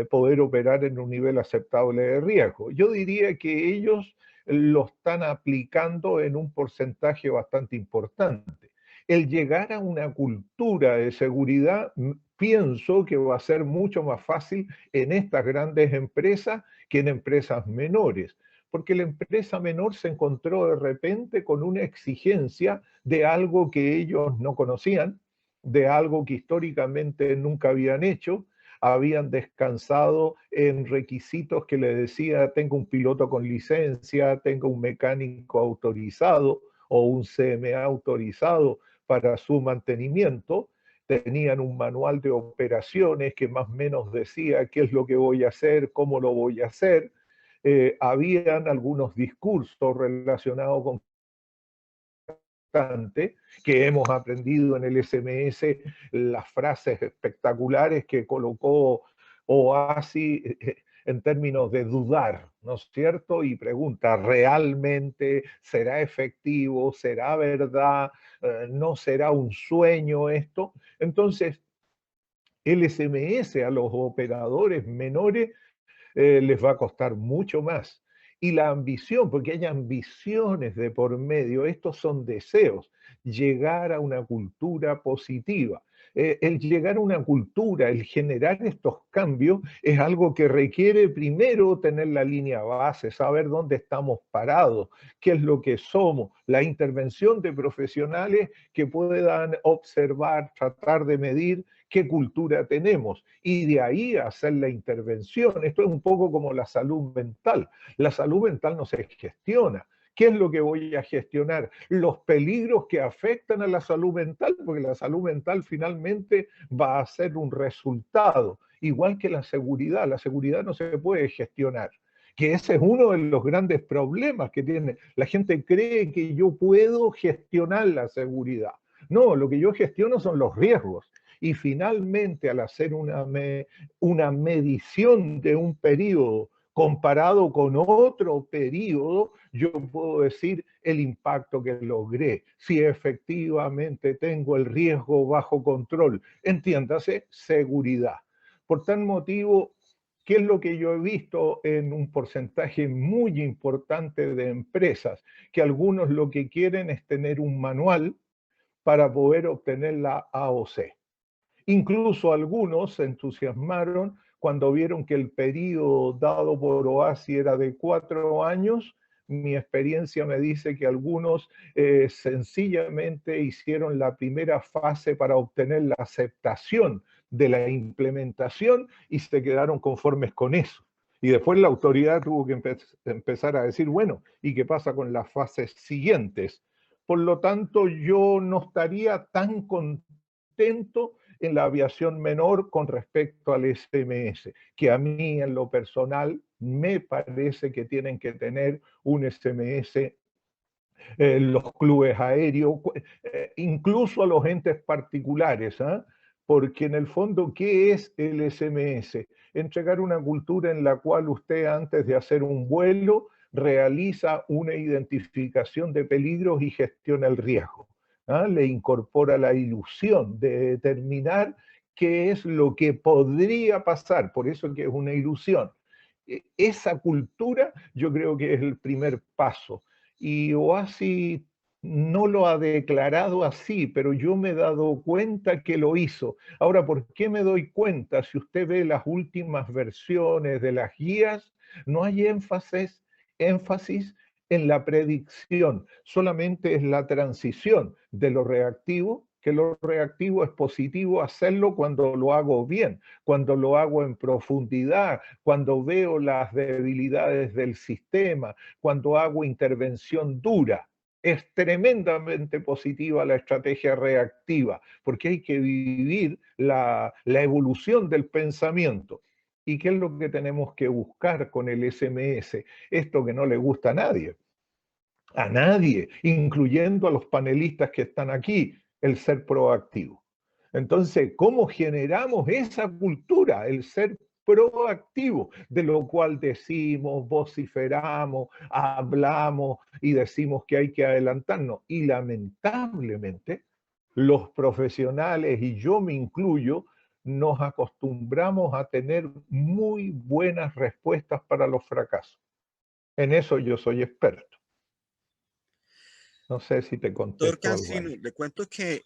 poder operar en un nivel aceptable de riesgo. Yo diría que ellos lo están aplicando en un porcentaje bastante importante. El llegar a una cultura de seguridad, pienso que va a ser mucho más fácil en estas grandes empresas que en empresas menores, porque la empresa menor se encontró de repente con una exigencia de algo que ellos no conocían, de algo que históricamente nunca habían hecho, habían descansado en requisitos que le decía, tengo un piloto con licencia, tengo un mecánico autorizado o un CMA autorizado para su mantenimiento, tenían un manual de operaciones que más o menos decía qué es lo que voy a hacer, cómo lo voy a hacer. Habían algunos discursos relacionados con que hemos aprendido en el SMS, las frases espectaculares que colocó OASI en términos de dudar, ¿no es cierto? Y pregunta, ¿realmente será efectivo? ¿Será verdad? ¿No será un sueño esto? Entonces, el SMS a los operadores menores les va a costar mucho más. Y la ambición, porque hay ambiciones de por medio, estos son deseos, llegar a una cultura positiva. El llegar a una cultura, el generar estos cambios, es algo que requiere primero tener la línea base, saber dónde estamos parados, qué es lo que somos, la intervención de profesionales que puedan observar, tratar de medir qué cultura tenemos, y de ahí hacer la intervención. Esto es un poco como la salud mental. La salud mental no se gestiona. ¿Qué es lo que voy a gestionar? Los peligros que afectan a la salud mental, porque la salud mental finalmente va a ser un resultado, igual que la seguridad. La seguridad no se puede gestionar, que ese es uno de los grandes problemas que tiene. La gente cree que yo puedo gestionar la seguridad. No, lo que yo gestiono son los riesgos. Y finalmente, al hacer una medición de un periodo comparado con otro periodo, yo puedo decir el impacto que logré, si efectivamente tengo el riesgo bajo control. Entiéndase, seguridad. Por tal motivo, ¿qué es lo que yo he visto en un porcentaje muy importante de empresas? Que algunos lo que quieren es tener un manual para poder obtener la AOC. Incluso algunos se entusiasmaron cuando vieron que el periodo dado por OASI era de 4 años. Mi experiencia me dice que algunos sencillamente hicieron la primera fase para obtener la aceptación de la implementación y se quedaron conformes con eso. Y después la autoridad tuvo que empezar a decir, bueno, ¿y qué pasa con las fases siguientes? Por lo tanto, yo no estaría tan contento en la aviación menor con respecto al SMS, que a mí en lo personal me parece que tienen que tener un SMS los clubes aéreos, incluso a los entes particulares, ¿eh? Porque en el fondo, ¿qué es el SMS? Entregar una cultura en la cual usted antes de hacer un vuelo realiza una identificación de peligros y gestiona el riesgo. ¿Ah? Le incorpora la ilusión de determinar qué es lo que podría pasar, por eso que es una ilusión. Esa cultura yo creo que es el primer paso. Y OASI no lo ha declarado así, pero yo me he dado cuenta que lo hizo. Ahora, ¿por qué me doy cuenta? Si usted ve las últimas versiones de las guías, no hay énfasis en la predicción, solamente es la transición de lo reactivo, que lo reactivo es positivo hacerlo cuando lo hago bien, cuando lo hago en profundidad, cuando veo las debilidades del sistema, cuando hago intervención dura. Es tremendamente positiva la estrategia reactiva, porque hay que vivir la evolución del pensamiento. ¿Y qué es lo que tenemos que buscar con el SMS? Esto que no le gusta a nadie, incluyendo a los panelistas que están aquí, el ser proactivo. Entonces, ¿cómo generamos esa cultura, el ser proactivo, de lo cual decimos, vociferamos, hablamos y decimos que hay que adelantarnos? Y lamentablemente, los profesionales, y yo me incluyo, nos acostumbramos a tener muy buenas respuestas para los fracasos. En eso yo soy experto. No sé si te contesto Doctor algo. Cancino, le cuento que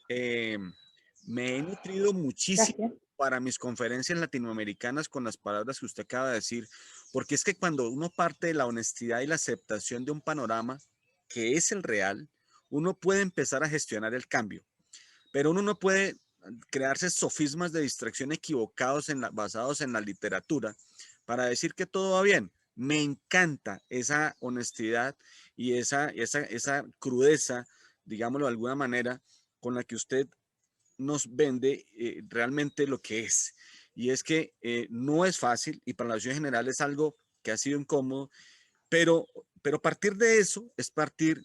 me he nutrido muchísimo Gracias. para mis conferencias latinoamericanas con las palabras que usted acaba de decir, porque es que cuando uno parte de la honestidad y la aceptación de un panorama que es el real, uno puede empezar a gestionar el cambio, pero uno no puede crearse sofismas de distracción equivocados basados en la literatura para decir que todo va bien. Me encanta esa honestidad y esa crudeza, digámoslo de alguna manera, con la que usted nos vende realmente lo que es. Y es que no es fácil y para la nación general es algo que ha sido incómodo, pero partir de eso es partir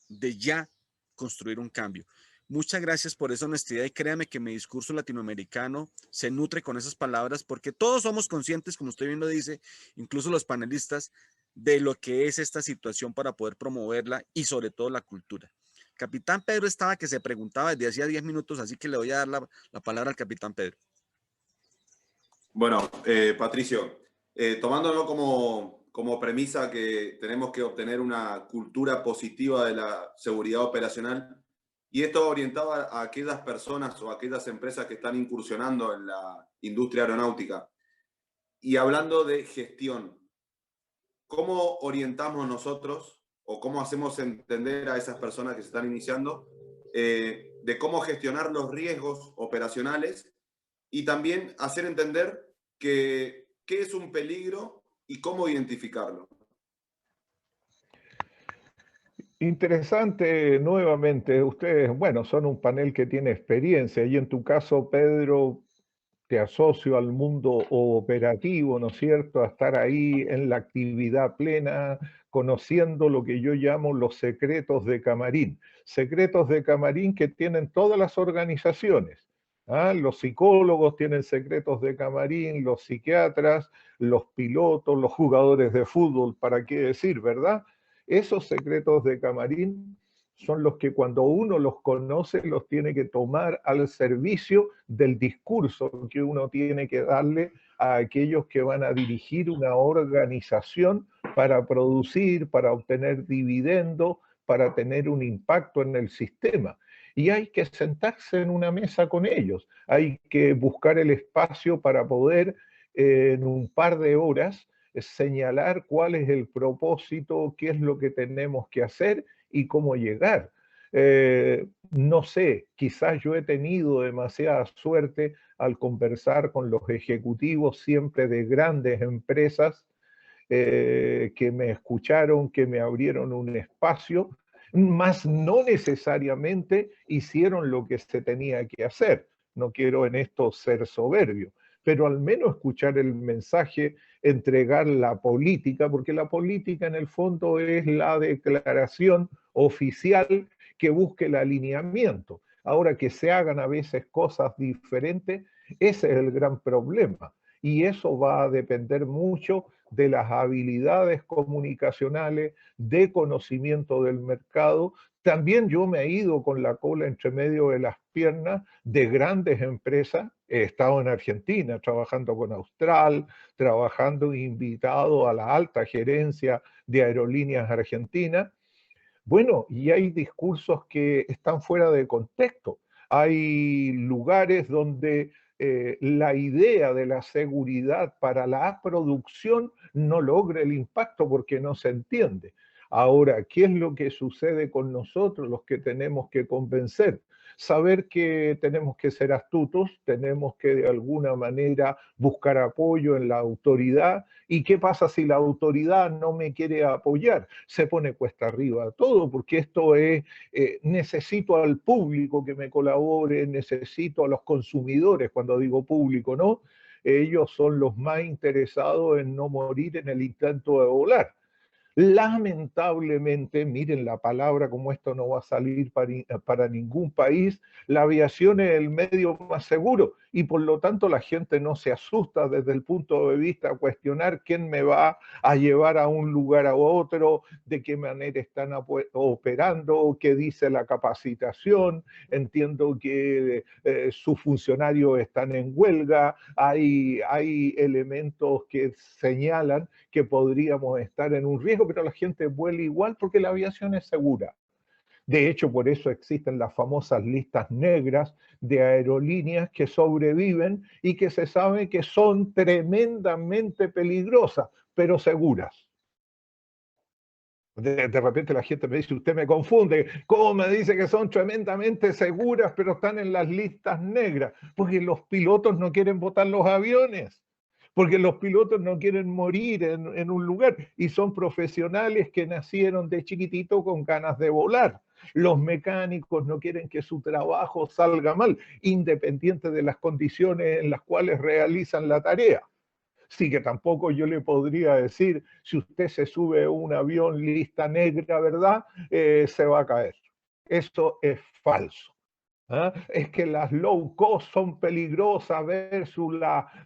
de ya construir un cambio. Muchas gracias por esa honestidad y créame que mi discurso latinoamericano se nutre con esas palabras porque todos somos conscientes, como usted bien lo dice, incluso los panelistas, de lo que es esta situación para poder promoverla y sobre todo la cultura. Capitán Pedro estaba que se preguntaba desde hacía 10 minutos, así que le voy a dar la palabra al Capitán Pedro. Bueno, Patricio, tomándolo como premisa que tenemos que obtener una cultura positiva de la seguridad operacional, y esto orientado a aquellas personas o a aquellas empresas que están incursionando en la industria aeronáutica. Y hablando de gestión, ¿cómo orientamos nosotros o cómo hacemos entender a esas personas que se están iniciando de cómo gestionar los riesgos operacionales y también hacer entender qué es un peligro y cómo identificarlo. Interesante nuevamente. Ustedes, bueno, son un panel que tiene experiencia y en tu caso, Pedro, te asocio al mundo operativo, ¿no es cierto? A estar ahí en la actividad plena, conociendo lo que yo llamo los secretos de camarín. Secretos de camarín que tienen todas las organizaciones. ¿Ah? Los psicólogos tienen secretos de camarín, los psiquiatras, los pilotos, los jugadores de fútbol, ¿para qué decir, verdad? Esos secretos de camarín son los que cuando uno los conoce los tiene que tomar al servicio del discurso que uno tiene que darle a aquellos que van a dirigir una organización para producir, para obtener dividendos, para tener un impacto en el sistema. Y hay que sentarse en una mesa con ellos, hay que buscar el espacio para poder en un par de horas señalar cuál es el propósito, qué es lo que tenemos que hacer y cómo llegar. No sé, quizás yo he tenido demasiada suerte al conversar con los ejecutivos siempre de grandes empresas que me escucharon, que me abrieron un espacio, mas no necesariamente hicieron lo que se tenía que hacer. No quiero en esto ser soberbio, pero al menos escuchar el mensaje, entregar la política, porque la política en el fondo es la declaración oficial que busque el alineamiento. Ahora, que se hagan a veces cosas diferentes, ese es el gran problema. Y eso va a depender mucho de las habilidades comunicacionales, de conocimiento del mercado. También yo me he ido con la cola entre medio de las piernas de grandes empresas. He estado en Argentina trabajando con Austral, trabajando invitado a la alta gerencia de Aerolíneas Argentinas. Bueno, y hay discursos que están fuera de contexto. Hay lugares donde la idea de la seguridad para la producción no logra el impacto porque no se entiende. Ahora, ¿qué es lo que sucede con nosotros, los que tenemos que convencer? Saber que tenemos que ser astutos, tenemos que de alguna manera buscar apoyo en la autoridad. ¿Y qué pasa si la autoridad no me quiere apoyar? Se pone cuesta arriba todo, porque esto es, necesito al público que me colabore, necesito a los consumidores, cuando digo público, ¿no? Ellos son los más interesados en no morir en el intento de volar. Lamentablemente, miren la palabra, como esto no va a salir para ningún país, la aviación es el medio más seguro y por lo tanto la gente no se asusta desde el punto de vista a cuestionar quién me va a llevar a un lugar a otro, de qué manera están operando, qué dice la capacitación. Entiendo que sus funcionarios están en huelga, hay elementos que señalan que podríamos estar en un riesgo, pero la gente vuela igual porque la aviación es segura. De hecho, por eso existen las famosas listas negras de aerolíneas que sobreviven y que se sabe que son tremendamente peligrosas, pero seguras. De repente la gente me dice, usted me confunde, ¿cómo me dice que son tremendamente seguras pero están en las listas negras? Porque los pilotos no quieren botar los aviones. Porque los pilotos no quieren morir en un lugar y son profesionales que nacieron de chiquitito con ganas de volar. Los mecánicos no quieren que su trabajo salga mal, independiente de las condiciones en las cuales realizan la tarea. Sí, que tampoco yo le podría decir, si usted se sube a un avión lista negra, ¿verdad? Se va a caer. Esto es falso. ¿Ah? Es que las low cost son peligrosas versus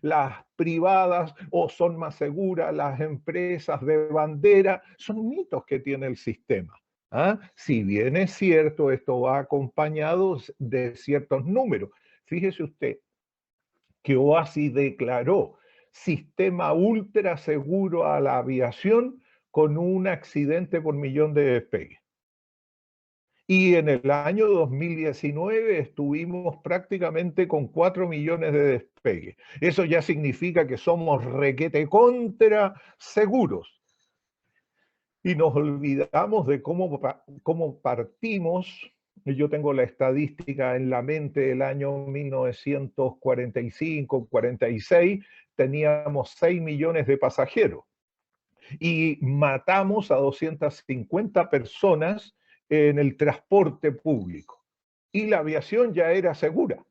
las privadas o son más seguras las empresas de bandera. Son mitos que tiene el sistema. ¿Ah? Si bien es cierto, esto va acompañado de ciertos números. Fíjese usted que OASI declaró sistema ultra seguro a la aviación con un accidente por millón de despegues. Y en el año 2019 estuvimos prácticamente con 4 millones de despegues. Eso ya significa que somos requete contra seguros. Y nos olvidamos de cómo partimos y yo tengo la estadística en la mente del año 1945, 46, teníamos 6 millones de pasajeros y matamos a 250 personas en el transporte público. Y la aviación ya era segura.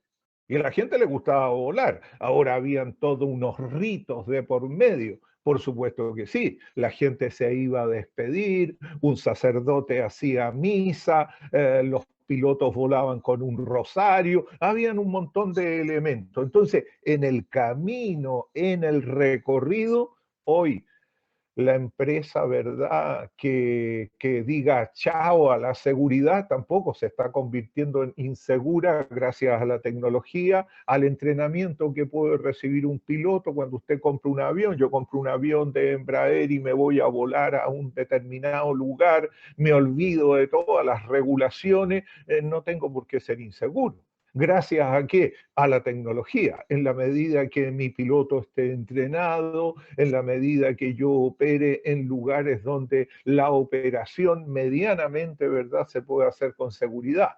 Y a la gente le gustaba volar. Ahora habían todos unos ritos de por medio. Por supuesto que sí, la gente se iba a despedir, un sacerdote hacía misa, los pilotos volaban con un rosario, habían un montón de elementos. Entonces, en el camino, en el recorrido, hoy la empresa, ¿verdad?, que diga chao a la seguridad, tampoco se está convirtiendo en insegura gracias a la tecnología, al entrenamiento que puede recibir un piloto cuando usted compra un avión. Yo compro un avión de Embraer y me voy a volar a un determinado lugar, me olvido de todas las regulaciones, no tengo por qué ser inseguro. ¿Gracias a qué? A la tecnología. En la medida que mi piloto esté entrenado, en la medida que yo opere en lugares donde la operación medianamente, ¿verdad?, se puede hacer con seguridad.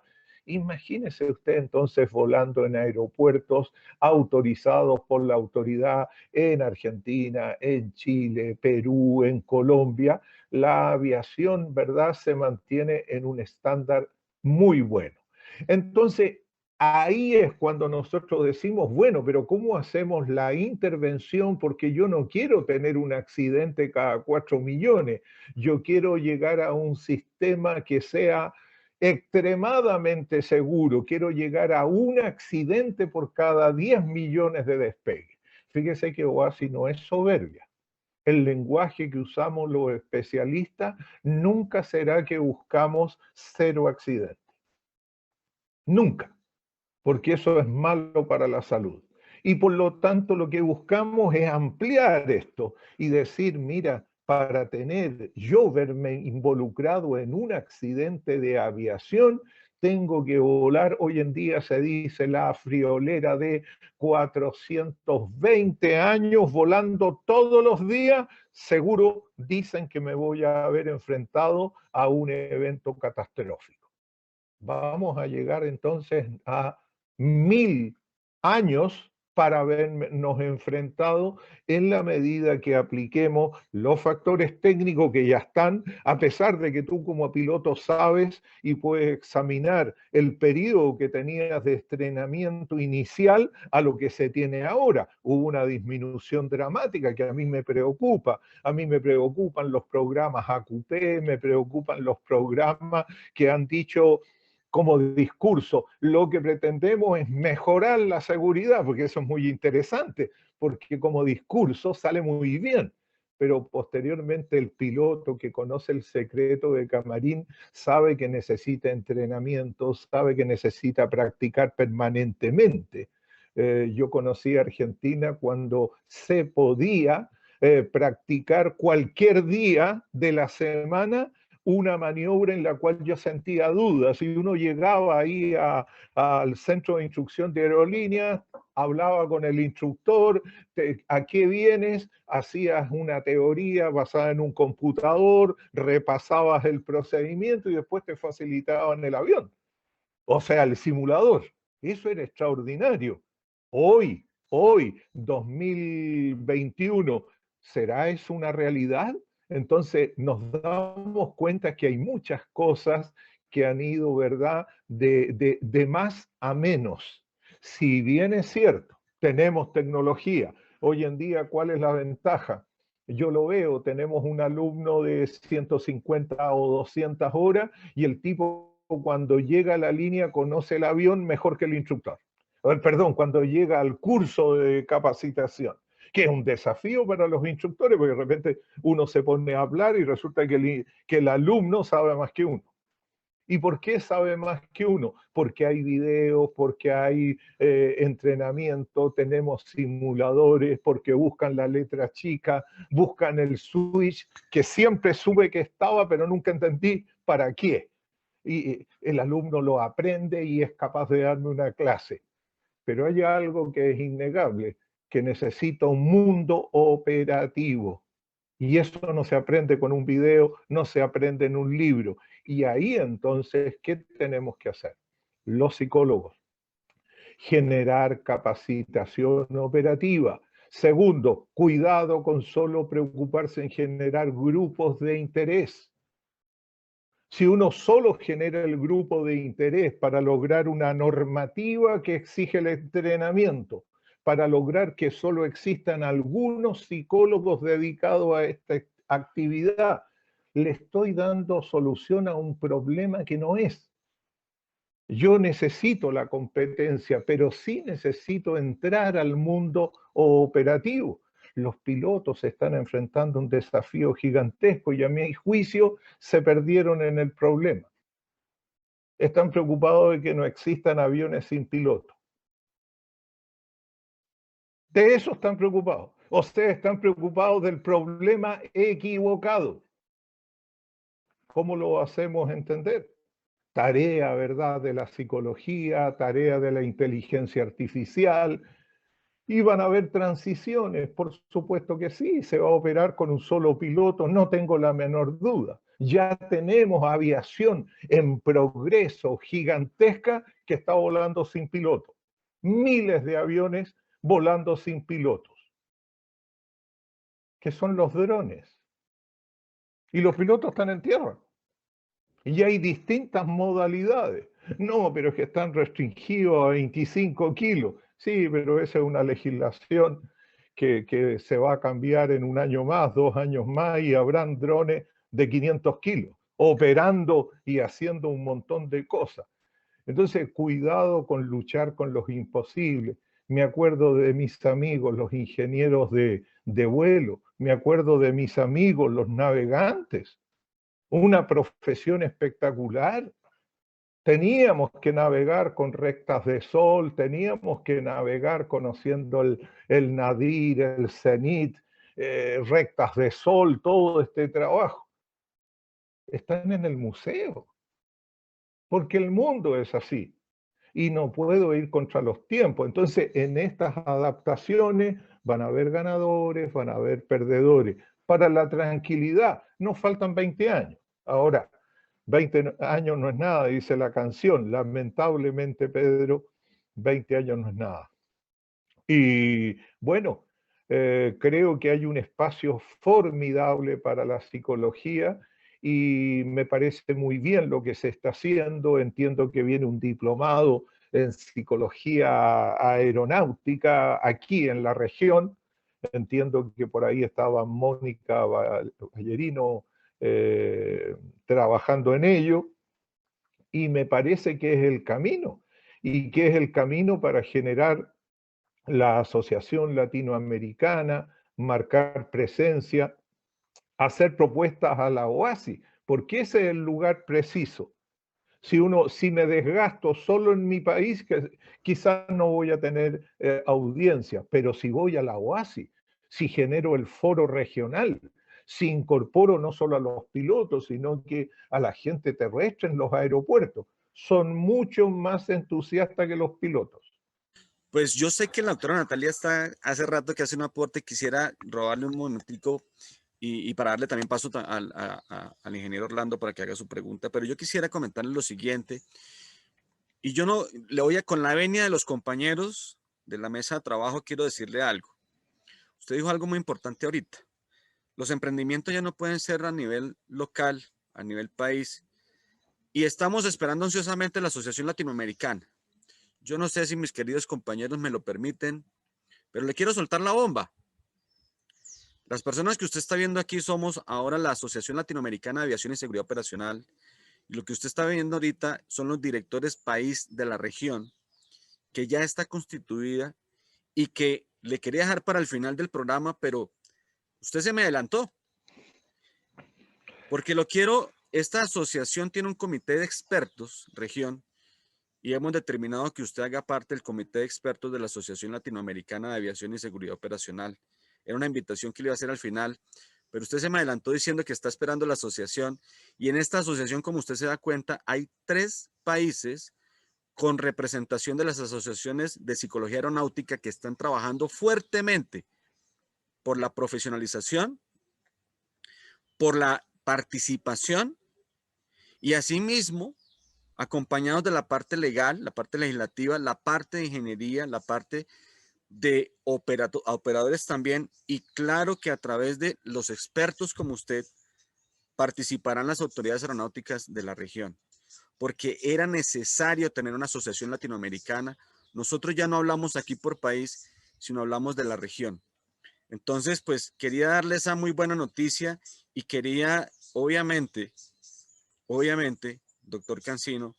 Imagínese usted entonces volando en aeropuertos autorizados por la autoridad en Argentina, en Chile, Perú, en Colombia. La aviación, ¿verdad?, se mantiene en un estándar muy bueno. Entonces, ahí es cuando nosotros decimos, bueno, pero ¿cómo hacemos la intervención? Porque yo no quiero tener un accidente cada 4 millones. Yo quiero llegar a un sistema que sea extremadamente seguro. Quiero llegar a un accidente por cada 10 millones de despegues. Fíjese que OASI no es soberbia. El lenguaje que usamos los especialistas nunca será que buscamos 0 accidentes. Nunca. Porque eso es malo para la salud. Y por lo tanto lo que buscamos es ampliar esto y decir, mira, para yo verme involucrado en un accidente de aviación, tengo que volar, hoy en día se dice la friolera de 420 años volando todos los días, seguro dicen que me voy a haber enfrentado a un evento catastrófico. Vamos a llegar entonces a 1000 años para habernos enfrentado en la medida que apliquemos los factores técnicos que ya están, a pesar de que tú como piloto sabes y puedes examinar el periodo que tenías de entrenamiento inicial a lo que se tiene ahora. Hubo una disminución dramática que a mí me preocupa. A mí me preocupan los programas AQP, me preocupan los programas que han dicho como discurso, lo que pretendemos es mejorar la seguridad, porque eso es muy interesante, porque como discurso sale muy bien, pero posteriormente el piloto que conoce el secreto de camarín sabe que necesita entrenamiento, sabe que necesita practicar permanentemente. Yo conocí a Argentina cuando se podía practicar cualquier día de la semana una maniobra en la cual yo sentía dudas. Y uno llegaba ahí al centro de instrucción de aerolíneas, hablaba con el instructor, ¿a qué vienes? Hacías una teoría basada en un computador, repasabas el procedimiento y después te facilitaban el avión. O sea, el simulador. Eso era extraordinario. Hoy, 2021, ¿será eso una realidad? Entonces nos damos cuenta que hay muchas cosas que han ido, ¿verdad?, de más a menos. Si bien es cierto, tenemos tecnología. Hoy en día, ¿cuál es la ventaja? Yo lo veo, tenemos un alumno de 150 o 200 horas y el tipo cuando llega a la línea conoce el avión mejor que el instructor. Perdón, cuando llega al curso de capacitación, que es un desafío para los instructores, porque de repente uno se pone a hablar y resulta que el alumno sabe más que uno. ¿Y por qué sabe más que uno? Porque hay videos, porque hay entrenamiento, tenemos simuladores, porque buscan la letra chica, buscan el switch, que siempre supe que estaba, pero nunca entendí para qué. Y el alumno lo aprende y es capaz de darme una clase. Pero hay algo que es innegable, que necesita un mundo operativo. Y eso no se aprende con un video, no se aprende en un libro. Y ahí entonces, ¿qué tenemos que hacer? Los psicólogos, generar capacitación operativa. Segundo, cuidado con solo preocuparse en generar grupos de interés. Si uno solo genera el grupo de interés para lograr una normativa que exige el entrenamiento, para lograr que solo existan algunos psicólogos dedicados a esta actividad, le estoy dando solución a un problema que no es. Yo necesito la competencia, pero sí necesito entrar al mundo operativo. Los pilotos están enfrentando un desafío gigantesco y a mi juicio se perdieron en el problema. Están preocupados de que no existan aviones sin piloto. De eso están preocupados. Ustedes están preocupados del problema equivocado. ¿Cómo lo hacemos entender? Tarea, ¿verdad?, de la psicología, tarea de la inteligencia artificial. Y van a haber transiciones, por supuesto que sí, se va a operar con un solo piloto, no tengo la menor duda. Ya tenemos aviación en progreso gigantesca que está volando sin piloto. Miles de aviones volando sin pilotos, que son los drones. Y los pilotos están en tierra. Y hay distintas modalidades. No, pero es que están restringidos a 25 kilos. Sí, pero esa es una legislación que se va a cambiar en un año más, 2 años más, y habrán drones de 500 kilos, operando y haciendo un montón de cosas. Entonces, cuidado con luchar con los imposibles. Me acuerdo de mis amigos, los ingenieros de vuelo. Me acuerdo de mis amigos, los navegantes. Una profesión espectacular. Teníamos que navegar con rectas de sol, teníamos que navegar conociendo el nadir, el cenit, rectas de sol, todo este trabajo. Están en el museo, porque el mundo es así y no puedo ir contra los tiempos. Entonces, en estas adaptaciones van a haber ganadores, van a haber perdedores. Para la tranquilidad, nos faltan 20 años. Ahora, 20 años no es nada, dice la canción. Lamentablemente, Pedro, 20 años no es nada. Y bueno, creo que hay un espacio formidable para la psicología y me parece muy bien lo que se está haciendo. Entiendo que viene un diplomado en psicología aeronáutica aquí en la región. Entiendo que por ahí estaba Mónica Ballerino trabajando en ello, y me parece que es el camino, y que es el camino para generar la Asociación Latinoamericana, marcar presencia, hacer propuestas a la OASI, porque ese es el lugar preciso. Si me desgasto solo en mi país, quizás no voy a tener audiencia, pero si voy a la OASI, si genero el foro regional, si incorporo no solo a los pilotos, sino que a la gente terrestre en los aeropuertos, son mucho más entusiastas que los pilotos. Pues yo sé que la doctora Natalia está hace rato que hace un aporte, quisiera robarle un momentico y para darle también paso al ingeniero Orlando para que haga su pregunta, pero yo quisiera comentarle lo siguiente, y yo no le voy a, con la venia de los compañeros de la mesa de trabajo, quiero decirle algo. Usted dijo algo muy importante ahorita. Los emprendimientos ya no pueden ser a nivel local, a nivel país, y estamos esperando ansiosamente la Asociación Latinoamericana. Yo no sé si mis queridos compañeros me lo permiten, pero le quiero soltar la bomba. Las personas que usted está viendo aquí somos ahora la Asociación Latinoamericana de Aviación y Seguridad Operacional, y lo que usted está viendo ahorita son los directores país de la región, que ya está constituida y que le quería dejar para el final del programa, pero usted se me adelantó. Porque esta asociación tiene un comité de expertos, región, y hemos determinado que usted haga parte del comité de expertos de la Asociación Latinoamericana de Aviación y Seguridad Operacional. Era una invitación que le iba a hacer al final, pero usted se me adelantó diciendo que está esperando la asociación, y en esta asociación, como usted se da cuenta, hay 3 países con representación de las asociaciones de psicología aeronáutica que están trabajando fuertemente por la profesionalización, por la participación Y asimismo, acompañados de la parte legal, la parte legislativa, la parte de ingeniería, la parte de operadores también, y claro que a través de los expertos como usted participarán las autoridades aeronáuticas de la región, porque era necesario tener una asociación latinoamericana. Nosotros ya no hablamos aquí por país, sino hablamos de la región. Entonces, pues quería darle esa muy buena noticia y quería, obviamente, doctor Cancino,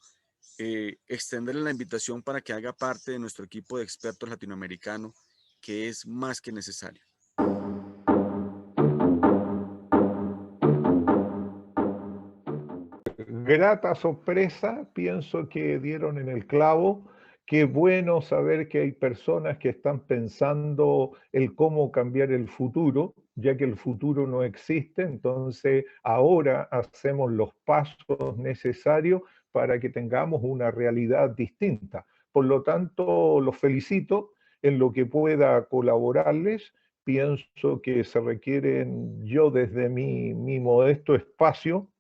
extenderle la invitación para que haga parte de nuestro equipo de expertos latinoamericanos, que es más que necesario. Grata sorpresa, pienso que dieron en el clavo. Qué bueno saber que hay personas que están pensando el cómo cambiar el futuro, ya que el futuro no existe. Entonces ahora hacemos los pasos necesarios para que tengamos una realidad distinta. Por lo tanto, los felicito en lo que pueda colaborarles. Pienso que se requieren, yo desde mi modesto espacio,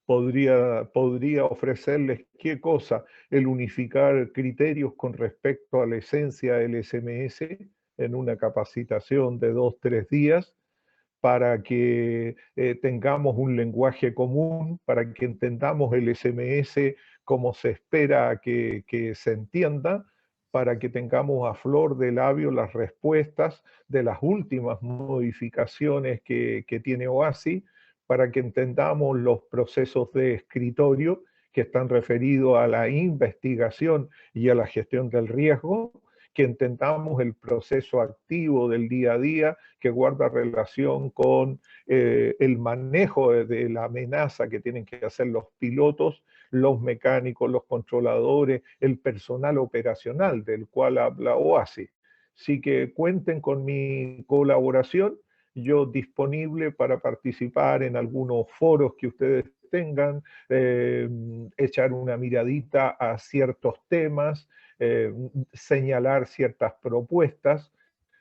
podría ofrecerles qué cosa, el unificar criterios con respecto a la esencia del SMS en una capacitación de 2-3 días, para que tengamos un lenguaje común, para que entendamos el SMS como se espera que se entienda, para que tengamos a flor de labio las respuestas de las últimas modificaciones que tiene OASI, para que entendamos los procesos de escritorio que están referidos a la investigación y a la gestión del riesgo, que entendamos el proceso activo del día a día que guarda relación con el manejo de la amenaza que tienen que hacer los pilotos, los mecánicos, los controladores, el personal operacional del cual habla OASI. Así que cuenten con mi colaboración, yo disponible para participar en algunos foros que ustedes tengan, echar una miradita a ciertos temas, señalar ciertas propuestas.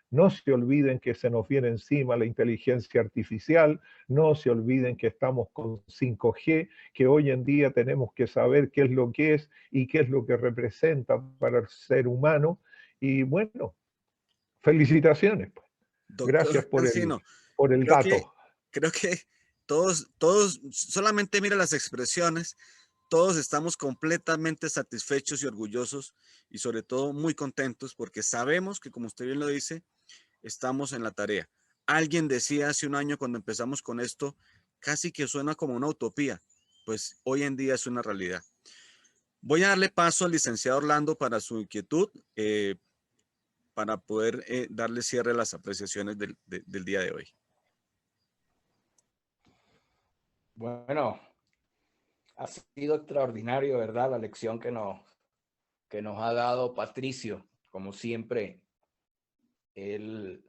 No se olviden que se nos viene encima la inteligencia artificial, no se olviden que estamos con 5G, que hoy en día tenemos que saber qué es lo que es y qué es lo que representa para el ser humano. Y bueno, felicitaciones. Gracias Doctor Cancino, por el dato. Creo que todos, solamente mira las expresiones, todos estamos completamente satisfechos y orgullosos y sobre todo muy contentos porque sabemos que, como usted bien lo dice, estamos en la tarea. Alguien decía hace un año cuando empezamos con esto, casi que suena como una utopía, pues hoy en día es una realidad. Voy a darle paso al licenciado Orlando para su inquietud, para poder darle cierre a las apreciaciones del día de hoy. Bueno, ha sido extraordinario, ¿verdad? La lección que nos ha dado Patricio, como siempre, él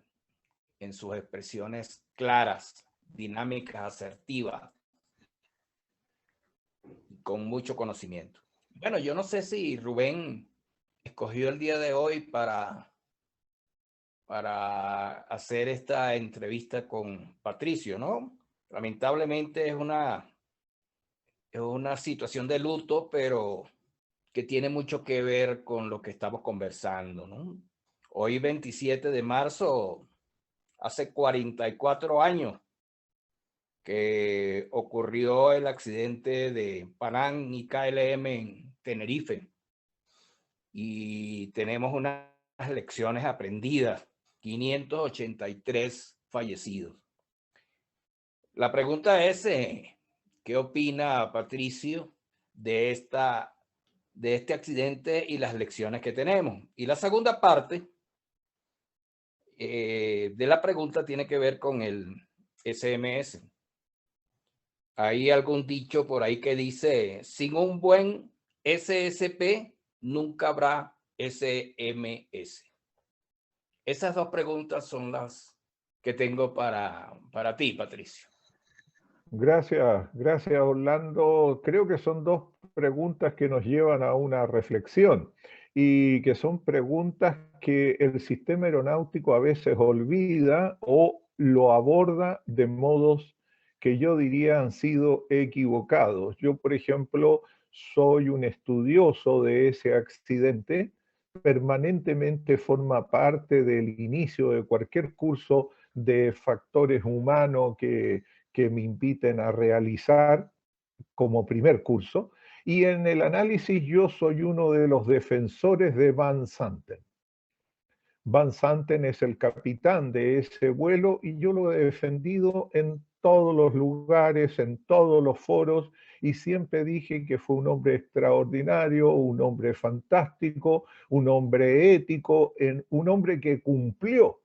en sus expresiones claras, dinámicas, asertivas, con mucho conocimiento. Bueno, yo no sé si Rubén escogió el día de hoy para hacer esta entrevista con Patricio, ¿no? Lamentablemente es una situación de luto, pero que tiene mucho que ver con lo que estamos conversando, ¿no? Hoy, 27 de marzo, hace 44 años que ocurrió el accidente de Panam y KLM en Tenerife. Y tenemos unas lecciones aprendidas, 583 fallecidos. La pregunta es, ¿qué opina Patricio de este accidente y las lecciones que tenemos? Y la segunda parte de la pregunta tiene que ver con el SMS. Hay algún dicho por ahí que dice, sin un buen SSP nunca habrá SMS. Esas dos preguntas son las que tengo para ti, Patricio. Gracias Orlando. Creo que son dos preguntas que nos llevan a una reflexión y que son preguntas que el sistema aeronáutico a veces olvida o lo aborda de modos que yo diría han sido equivocados. Yo, por ejemplo, soy un estudioso de ese accidente, permanentemente forma parte del inicio de cualquier curso de factores humanos que me inviten a realizar como primer curso, y en el análisis yo soy uno de los defensores de Van Santen. Van Santen es el capitán de ese vuelo y yo lo he defendido en todos los lugares, en todos los foros, y siempre dije que fue un hombre extraordinario, un hombre fantástico, un hombre ético, un hombre que cumplió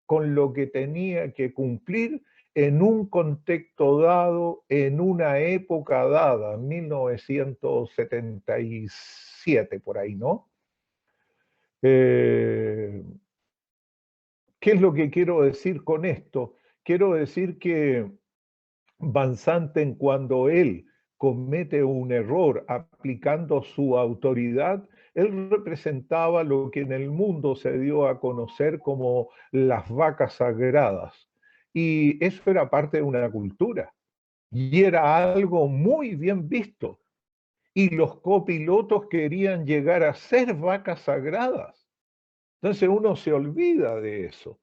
con lo que tenía que cumplir en un contexto dado, en una época dada, 1977 por ahí, ¿no? ¿Qué es lo que quiero decir con esto? Quiero decir que Van Santen, cuando él comete un error aplicando su autoridad, él representaba lo que en el mundo se dio a conocer como las vacas sagradas. Y eso era parte de una cultura. Y era algo muy bien visto. Y los copilotos querían llegar a ser vacas sagradas. Entonces uno se olvida de eso.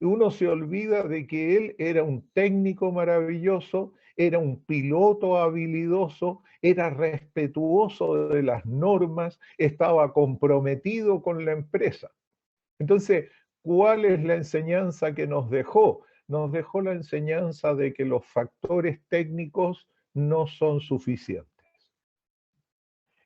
Uno se olvida de que él era un técnico maravilloso, era un piloto habilidoso, era respetuoso de las normas, estaba comprometido con la empresa. Entonces, ¿cuál es la enseñanza que nos dejó? Nos dejó la enseñanza de que los factores técnicos no son suficientes.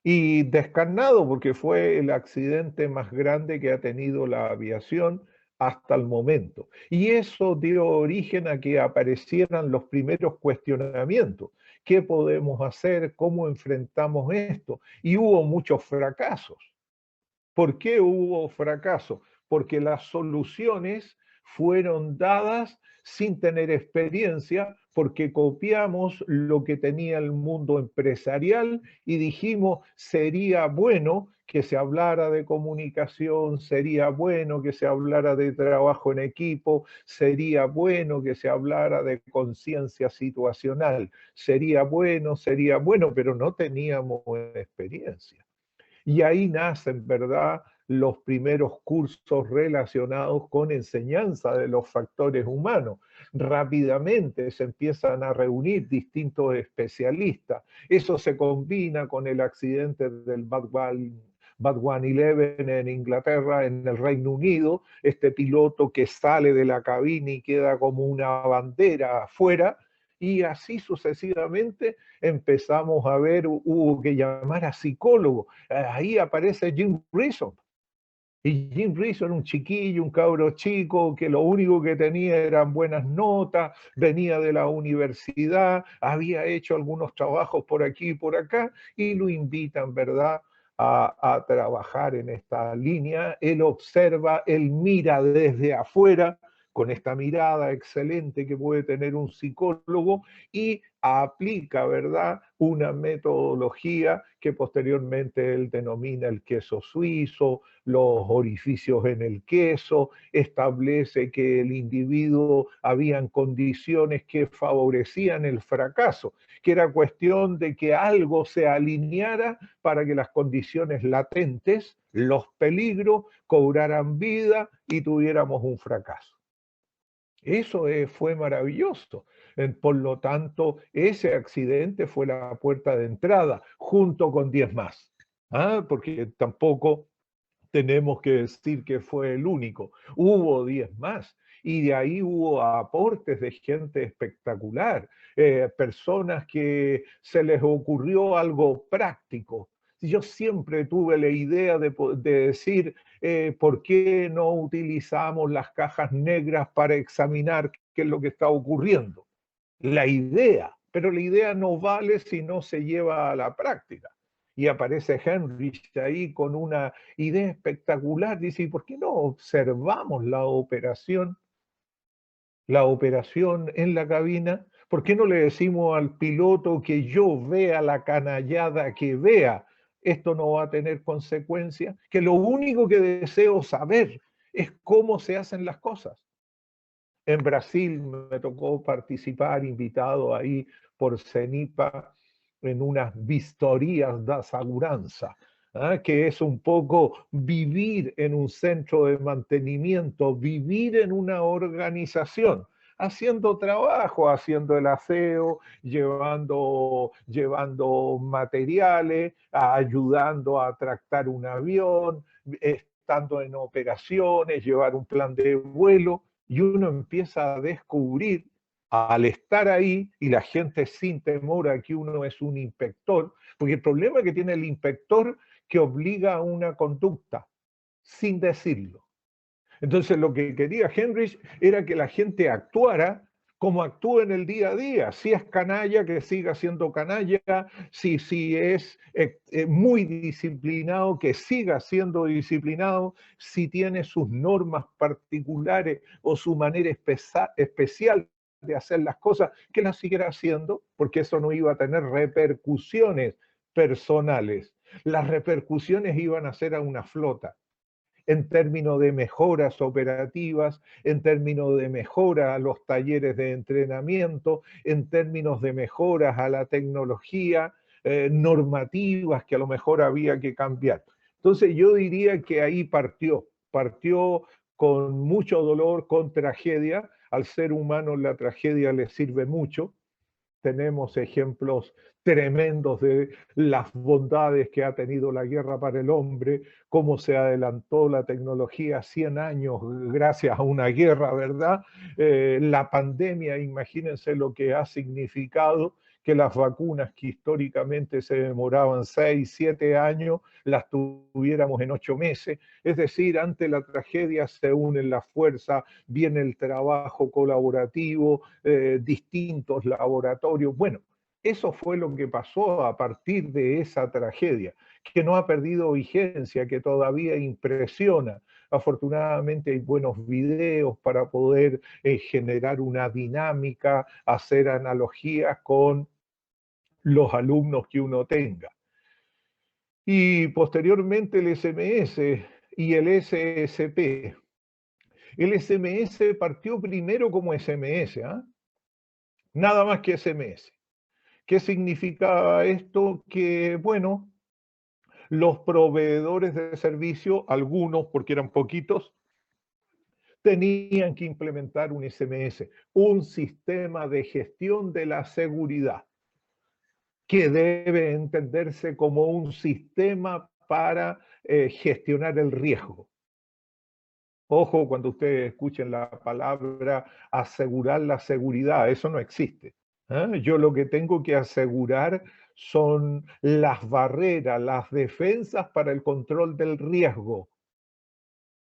Y descarnado, porque fue el accidente más grande que ha tenido la aviación hasta el momento. Y eso dio origen a que aparecieran los primeros cuestionamientos. ¿Qué podemos hacer? ¿Cómo enfrentamos esto? Y hubo muchos fracasos. ¿Por qué hubo fracasos? Porque las soluciones fueron dadas sin tener experiencia, porque copiamos lo que tenía el mundo empresarial y dijimos, sería bueno que se hablara de comunicación, sería bueno que se hablara de trabajo en equipo, sería bueno que se hablara de conciencia situacional, sería bueno, pero no teníamos experiencia. Y ahí nacen, ¿verdad?, los primeros cursos relacionados con enseñanza de los factores humanos. Rápidamente se empiezan a reunir distintos especialistas. Eso se combina con el accidente del Bad 111 en Inglaterra, en el Reino Unido, este piloto que sale de la cabina y queda como una bandera afuera. Y así sucesivamente empezamos a ver, hubo que llamar a psicólogo. Ahí aparece Jim Reason. Y Jim Reason, un chiquillo, un cabro chico, que lo único que tenía eran buenas notas, venía de la universidad, había hecho algunos trabajos por aquí y por acá, y lo invitan, ¿verdad?, a trabajar en esta línea. Él observa, él mira desde afuera, con esta mirada excelente que puede tener un psicólogo, y aplica, ¿verdad?, una metodología que posteriormente él denomina el queso suizo, los orificios en el queso, establece que el individuo habían condiciones que favorecían el fracaso, que era cuestión de que algo se alineara para que las condiciones latentes, los peligros, cobraran vida y tuviéramos un fracaso. Eso fue maravilloso. Por lo tanto, ese accidente fue la puerta de entrada, junto con 10 más. Porque tampoco tenemos que decir que fue el único. Hubo 10 más. Y de ahí hubo aportes de gente espectacular, personas que se les ocurrió algo práctico. Yo siempre tuve la idea de decir, ¿por qué no utilizamos las cajas negras para examinar qué es lo que está ocurriendo? La idea, pero la idea no vale si no se lleva a la práctica. Y aparece Henrich ahí con una idea espectacular. Dice, ¿y por qué no observamos la operación en la cabina? ¿Por qué no le decimos al piloto que yo vea la canallada que vea? Esto no va a tener consecuencias. Que lo único que deseo saber es cómo se hacen las cosas. En Brasil me tocó participar, invitado ahí por CENIPA, en unas vistorías da segurança, que es un poco vivir en un centro de mantenimiento, vivir en una organización, haciendo trabajo, haciendo el aseo, llevando materiales, ayudando a tractar un avión, estando en operaciones, llevar un plan de vuelo, y uno empieza a descubrir al estar ahí y la gente sin temor a que uno es un inspector, porque el problema que tiene el inspector que obliga a una conducta sin decirlo. Entonces lo que quería Henrich era que la gente actuara como actúa en el día a día. Si es canalla, que siga siendo canalla. Si es muy disciplinado, que siga siendo disciplinado. Si tiene sus normas particulares o su manera especial de hacer las cosas, que las siguiera haciendo, porque eso no iba a tener repercusiones personales. Las repercusiones iban a ser a una flota, en términos de mejoras operativas, en términos de mejora a los talleres de entrenamiento, en términos de mejoras a la tecnología, normativas que a lo mejor había que cambiar. Entonces yo diría que ahí partió con mucho dolor, con tragedia. Al ser humano la tragedia le sirve mucho. Tenemos ejemplos tremendos de las bondades que ha tenido la guerra para el hombre, cómo se adelantó la tecnología 100 años gracias a una guerra, ¿verdad? La pandemia, imagínense lo que ha significado, que las vacunas que históricamente se demoraban 6, 7 años, las tuviéramos en 8 meses. Es decir, ante la tragedia se unen las fuerzas, viene el trabajo colaborativo, distintos laboratorios. Bueno, eso fue lo que pasó a partir de esa tragedia, que no ha perdido vigencia, que todavía impresiona. Afortunadamente hay buenos videos para poder generar una dinámica, hacer analogías con los alumnos que uno tenga. Y posteriormente el SMS y el SSP. El SMS partió primero como SMS, nada más que SMS. ¿Qué significaba esto? Que, bueno, los proveedores de servicio, algunos, porque eran poquitos, tenían que implementar un SMS, un sistema de gestión de la seguridad, que debe entenderse como un sistema para gestionar el riesgo. Ojo cuando ustedes escuchen la palabra asegurar la seguridad, eso no existe. Yo lo que tengo que asegurar son las barreras, las defensas para el control del riesgo.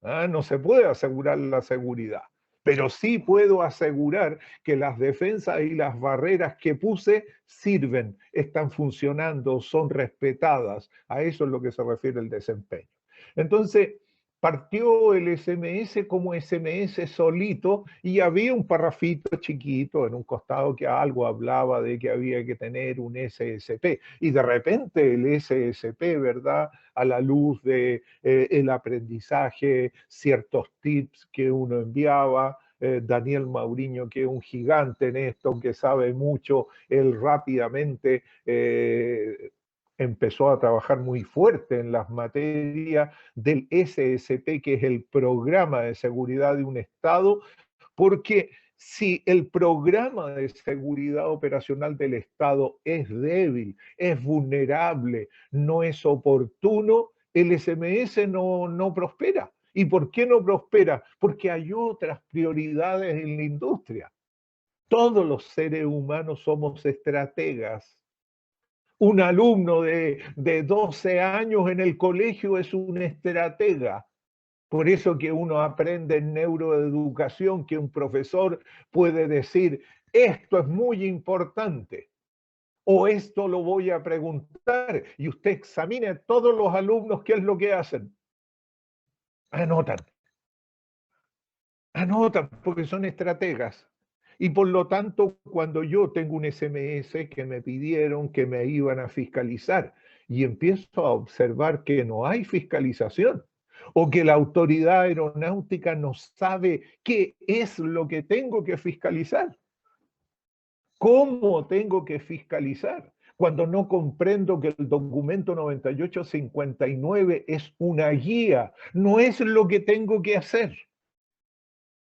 No se puede asegurar la seguridad, pero sí puedo asegurar que las defensas y las barreras que puse sirven, están funcionando, son respetadas. A eso es lo que se refiere el desempeño. Entonces, partió el SMS como SMS solito y había un parrafito chiquito en un costado que algo hablaba de que había que tener un SSP. Y de repente el SSP, ¿verdad? A la luz de el aprendizaje, ciertos tips que uno enviaba, Daniel Mauriño, que es un gigante en esto, que sabe mucho, él rápidamente empezó a trabajar muy fuerte en las materias del SSP, que es el Programa de Seguridad de un Estado, porque si el programa de seguridad operacional del Estado es débil, es vulnerable, no es oportuno, el SMS no prospera. ¿Y por qué no prospera? Porque hay otras prioridades en la industria. Todos los seres humanos somos estrategas. Un alumno de 12 años en el colegio es un estratega. Por eso que uno aprende en neuroeducación que un profesor puede decir, esto es muy importante, o esto lo voy a preguntar, y usted examine a todos los alumnos qué es lo que hacen. Anotan, porque son estrategas. Y por lo tanto, cuando yo tengo un SMS que me pidieron que me iban a fiscalizar y empiezo a observar que no hay fiscalización, o que la autoridad aeronáutica no sabe qué es lo que tengo que fiscalizar. ¿Cómo tengo que fiscalizar? Cuando no comprendo que el documento 9859 es una guía, no es lo que tengo que hacer.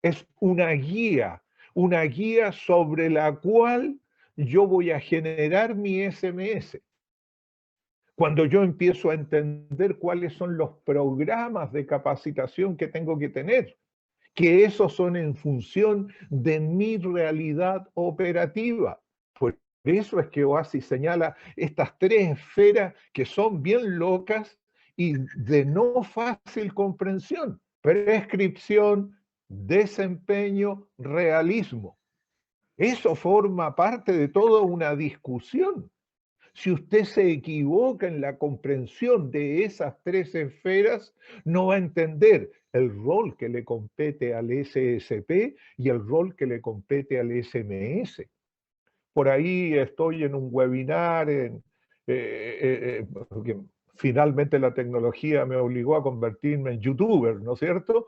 Es una guía sobre la cual yo voy a generar mi SMS. Cuando yo empiezo a entender cuáles son los programas de capacitación que tengo que tener, que esos son en función de mi realidad operativa. Por eso es que OASI señala estas 3 esferas que son bien locas y de no fácil comprensión: prescripción, desempeño, realismo. Eso forma parte de toda una discusión. Si usted se equivoca en la comprensión de esas 3 esferas, no va a entender el rol que le compete al SSP y el rol que le compete al SMS. Por ahí estoy en un webinar, porque finalmente la tecnología me obligó a convertirme en youtuber, ¿no es cierto?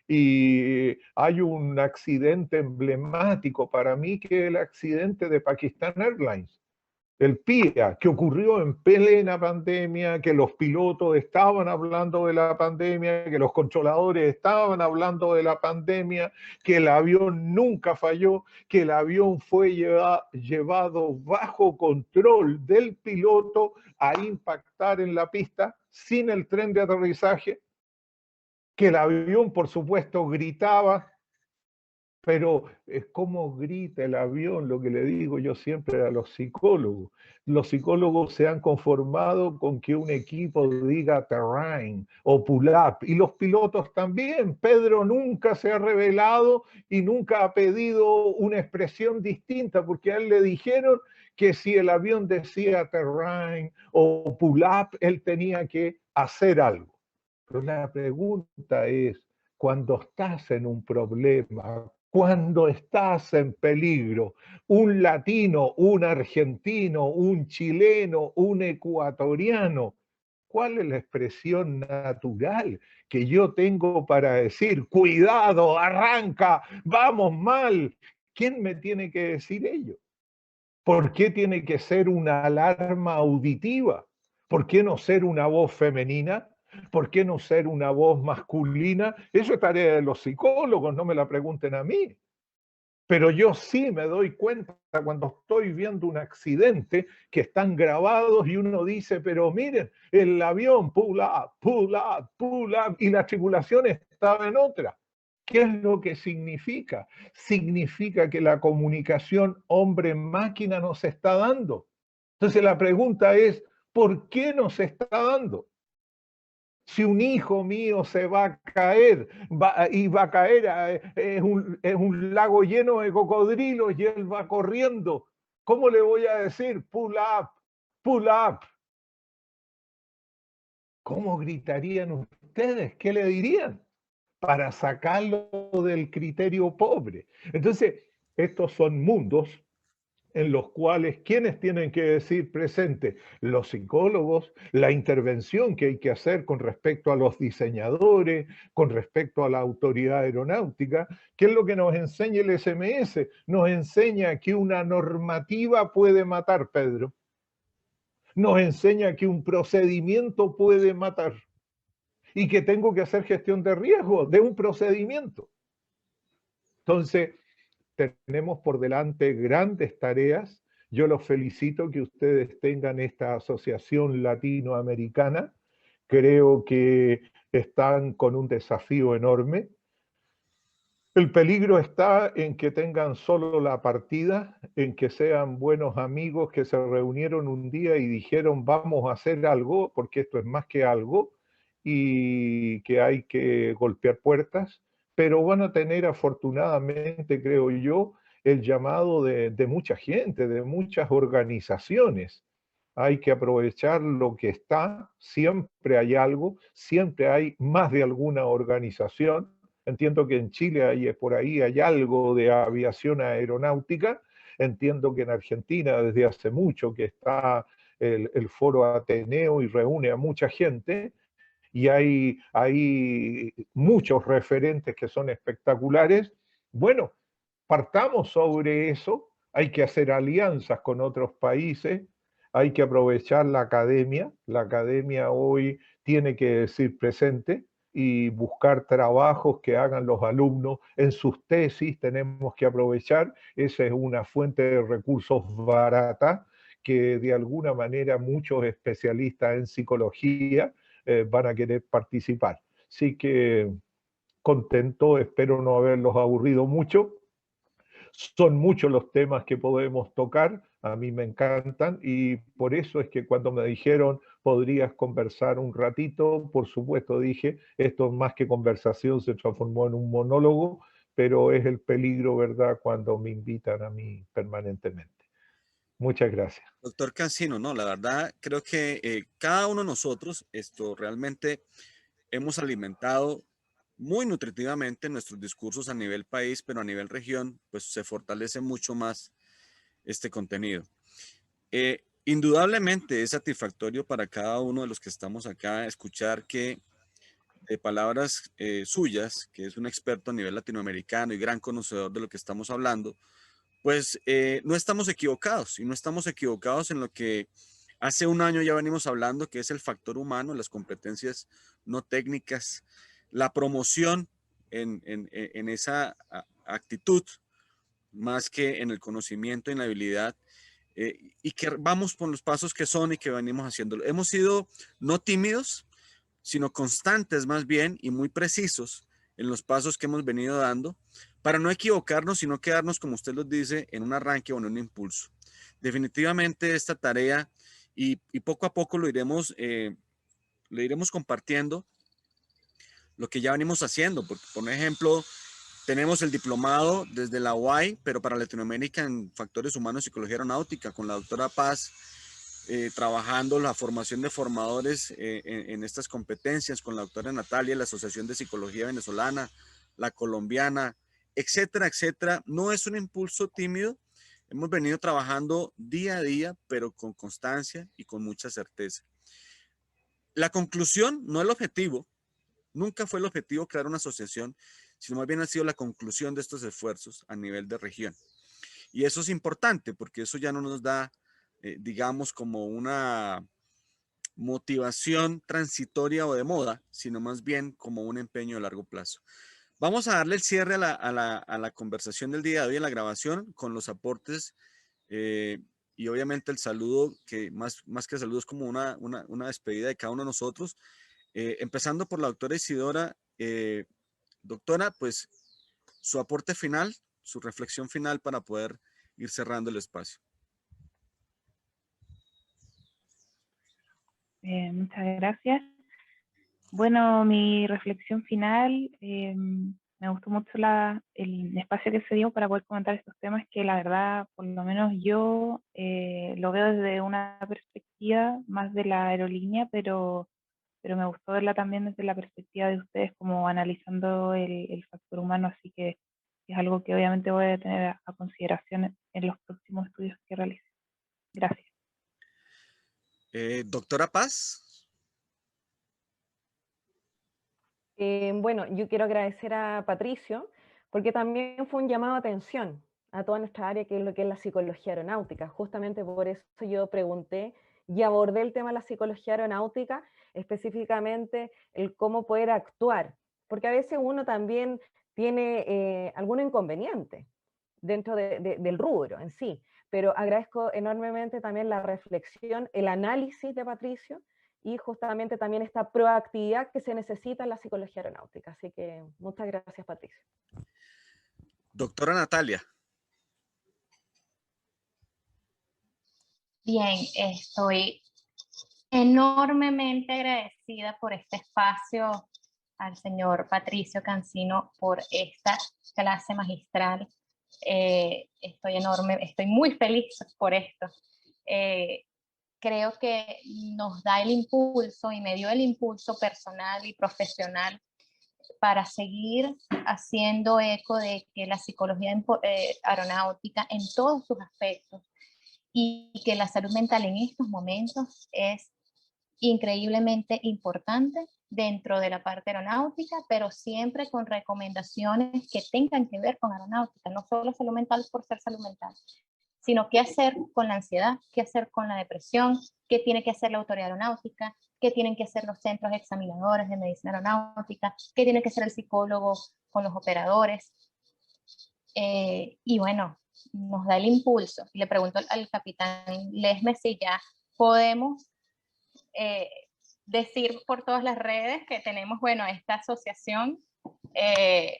Y hay un accidente emblemático para mí, que es el accidente de Pakistan Airlines, el PIA, que ocurrió en plena pandemia, que los pilotos estaban hablando de la pandemia, que los controladores estaban hablando de la pandemia, que el avión nunca falló, que el avión fue llevado bajo control del piloto a impactar en la pista sin el tren de aterrizaje, que el avión, por supuesto, gritaba. Pero es como grita el avión, lo que le digo yo siempre a los psicólogos. Los psicólogos se han conformado con que un equipo diga terrain o pull-up, y los pilotos también. Pedro nunca se ha revelado y nunca ha pedido una expresión distinta, porque a él le dijeron que si el avión decía terrain o pull-up, él tenía que hacer algo. Pero la pregunta es, cuando estás en un problema, cuando estás en peligro, un latino, un argentino, un chileno, un ecuatoriano, ¿cuál es la expresión natural que yo tengo para decir, cuidado, arranca, vamos mal? ¿Quién me tiene que decir ello? ¿Por qué tiene que ser una alarma auditiva? ¿Por qué no ser una voz femenina? ¿Por qué no ser una voz masculina? Eso es tarea de los psicólogos, no me la pregunten a mí. Pero yo sí me doy cuenta cuando estoy viendo un accidente que están grabados y uno dice, pero miren, el avión pull up, pull up, pull up, y la tripulación estaba en otra. ¿Qué es lo que significa? Significa que la comunicación hombre-máquina no se está dando. Entonces la pregunta es, ¿por qué no se está dando? Si un hijo mío se va a caer, es un lago lleno de cocodrilos y él va corriendo, ¿cómo le voy a decir pull up, pull up? ¿Cómo gritarían ustedes? ¿Qué le dirían? Para sacarlo del criterio pobre. Entonces, estos son mundos en los cuales, ¿quiénes tienen que decir presente? Los psicólogos, la intervención que hay que hacer con respecto a los diseñadores, con respecto a la autoridad aeronáutica. ¿Qué es lo que nos enseña el SMS? Nos enseña que una normativa puede matar, Pedro. Nos enseña que un procedimiento puede matar y que tengo que hacer gestión de riesgo de un procedimiento. Entonces, tenemos por delante grandes tareas. Yo los felicito que ustedes tengan esta asociación latinoamericana. Creo que están con un desafío enorme. El peligro está en que tengan solo la partida, en que sean buenos amigos que se reunieron un día y dijeron vamos a hacer algo, porque esto es más que algo, y que hay que golpear puertas, pero van a tener afortunadamente, creo yo, el llamado de mucha gente, de muchas organizaciones. Hay que aprovechar lo que está, siempre hay algo, siempre hay más de alguna organización. Entiendo que en Chile por ahí hay algo de aviación aeronáutica. Entiendo que en Argentina desde hace mucho que está el foro Ateneo y reúne a mucha gente. y hay muchos referentes que son espectaculares. Bueno, partamos sobre eso, hay que hacer alianzas con otros países, hay que aprovechar la academia hoy tiene que decir presente y buscar trabajos que hagan los alumnos en sus tesis, tenemos que aprovechar, esa es una fuente de recursos barata que de alguna manera muchos especialistas en psicología van a querer participar. Así que contento, espero no haberlos aburrido mucho. Son muchos los temas que podemos tocar, a mí me encantan y por eso es que cuando me dijeron podrías conversar un ratito, por supuesto dije, esto más que conversación se transformó en un monólogo, pero es el peligro, ¿verdad?, cuando me invitan a mí permanentemente. Muchas gracias. Doctor Cancino, no, la verdad creo que cada uno de nosotros realmente hemos alimentado muy nutritivamente nuestros discursos a nivel país, pero a nivel región, pues se fortalece mucho más este contenido. Indudablemente es satisfactorio para cada uno de los que estamos acá escuchar que de palabras suyas, que es un experto a nivel latinoamericano y gran conocedor de lo que estamos hablando, pues no estamos equivocados y no estamos equivocados en lo que hace un año ya venimos hablando, que es el factor humano, las competencias no técnicas, la promoción en esa actitud, más que en el conocimiento y en la habilidad, y que vamos por los pasos que son y que venimos haciéndolo. Hemos sido no tímidos, sino constantes más bien y muy precisos en los pasos que hemos venido dando para no equivocarnos, sino quedarnos, como usted los dice, en un arranque o en un impulso. Definitivamente esta tarea y poco a poco lo iremos compartiendo, lo que ya venimos haciendo, porque por ejemplo, tenemos el diplomado desde la UAI, pero para Latinoamérica en factores humanos y psicología aeronáutica, con la doctora Paz, trabajando la formación de formadores en estas competencias, con la doctora Natalia, la Asociación de Psicología Venezolana, la colombiana, etcétera, etcétera. No es un impulso tímido, hemos venido trabajando día a día, pero con constancia y con mucha certeza. La conclusión no es el objetivo, nunca fue el objetivo crear una asociación, sino más bien ha sido la conclusión de estos esfuerzos a nivel de región. Y eso es importante porque eso ya no nos da, digamos, como una motivación transitoria o de moda, sino más bien como un empeño a largo plazo. Vamos a darle el cierre a la conversación del día de hoy en la grabación con los aportes y obviamente el saludo, que más que saludo es como una despedida de cada uno de nosotros. Empezando por la doctora Isidora. Doctora, pues su aporte final, su reflexión final para poder ir cerrando el espacio. Muchas gracias. Bueno, mi reflexión final, me gustó mucho el espacio que se dio para poder comentar estos temas que la verdad, por lo menos yo lo veo desde una perspectiva más de la aerolínea, pero me gustó verla también desde la perspectiva de ustedes, como analizando el factor humano, así que es algo que obviamente voy a tener a consideración en los próximos estudios que realice. Gracias. Doctora Paz. Bueno, yo quiero agradecer a Patricio, porque también fue un llamado a atención a toda nuestra área, que es lo que es la psicología aeronáutica. Justamente por eso yo pregunté y abordé el tema de la psicología aeronáutica, específicamente el cómo poder actuar, porque a veces uno también tiene algún inconveniente dentro del rubro en sí, pero agradezco enormemente también la reflexión, el análisis de Patricio, y justamente también esta proactividad que se necesita en la psicología aeronáutica. Así que muchas gracias, Patricio. Doctora Natalia. Bien, estoy enormemente agradecida por este espacio, al señor Patricio Cancino por esta clase magistral. Estoy muy feliz por esto. Creo que nos da el impulso y me dio el impulso personal y profesional para seguir haciendo eco de que la psicología aeronáutica en todos sus aspectos y que la salud mental en estos momentos es increíblemente importante dentro de la parte aeronáutica, pero siempre con recomendaciones que tengan que ver con aeronáutica, no solo salud mental por ser salud mental, sino qué hacer con la ansiedad, qué hacer con la depresión, qué tiene que hacer la autoridad aeronáutica, qué tienen que hacer los centros examinadores de medicina aeronáutica, qué tiene que hacer el psicólogo con los operadores. Y bueno, nos da el impulso. Le pregunto al capitán Lesme si ya podemos decir por todas las redes que tenemos, bueno, esta asociación,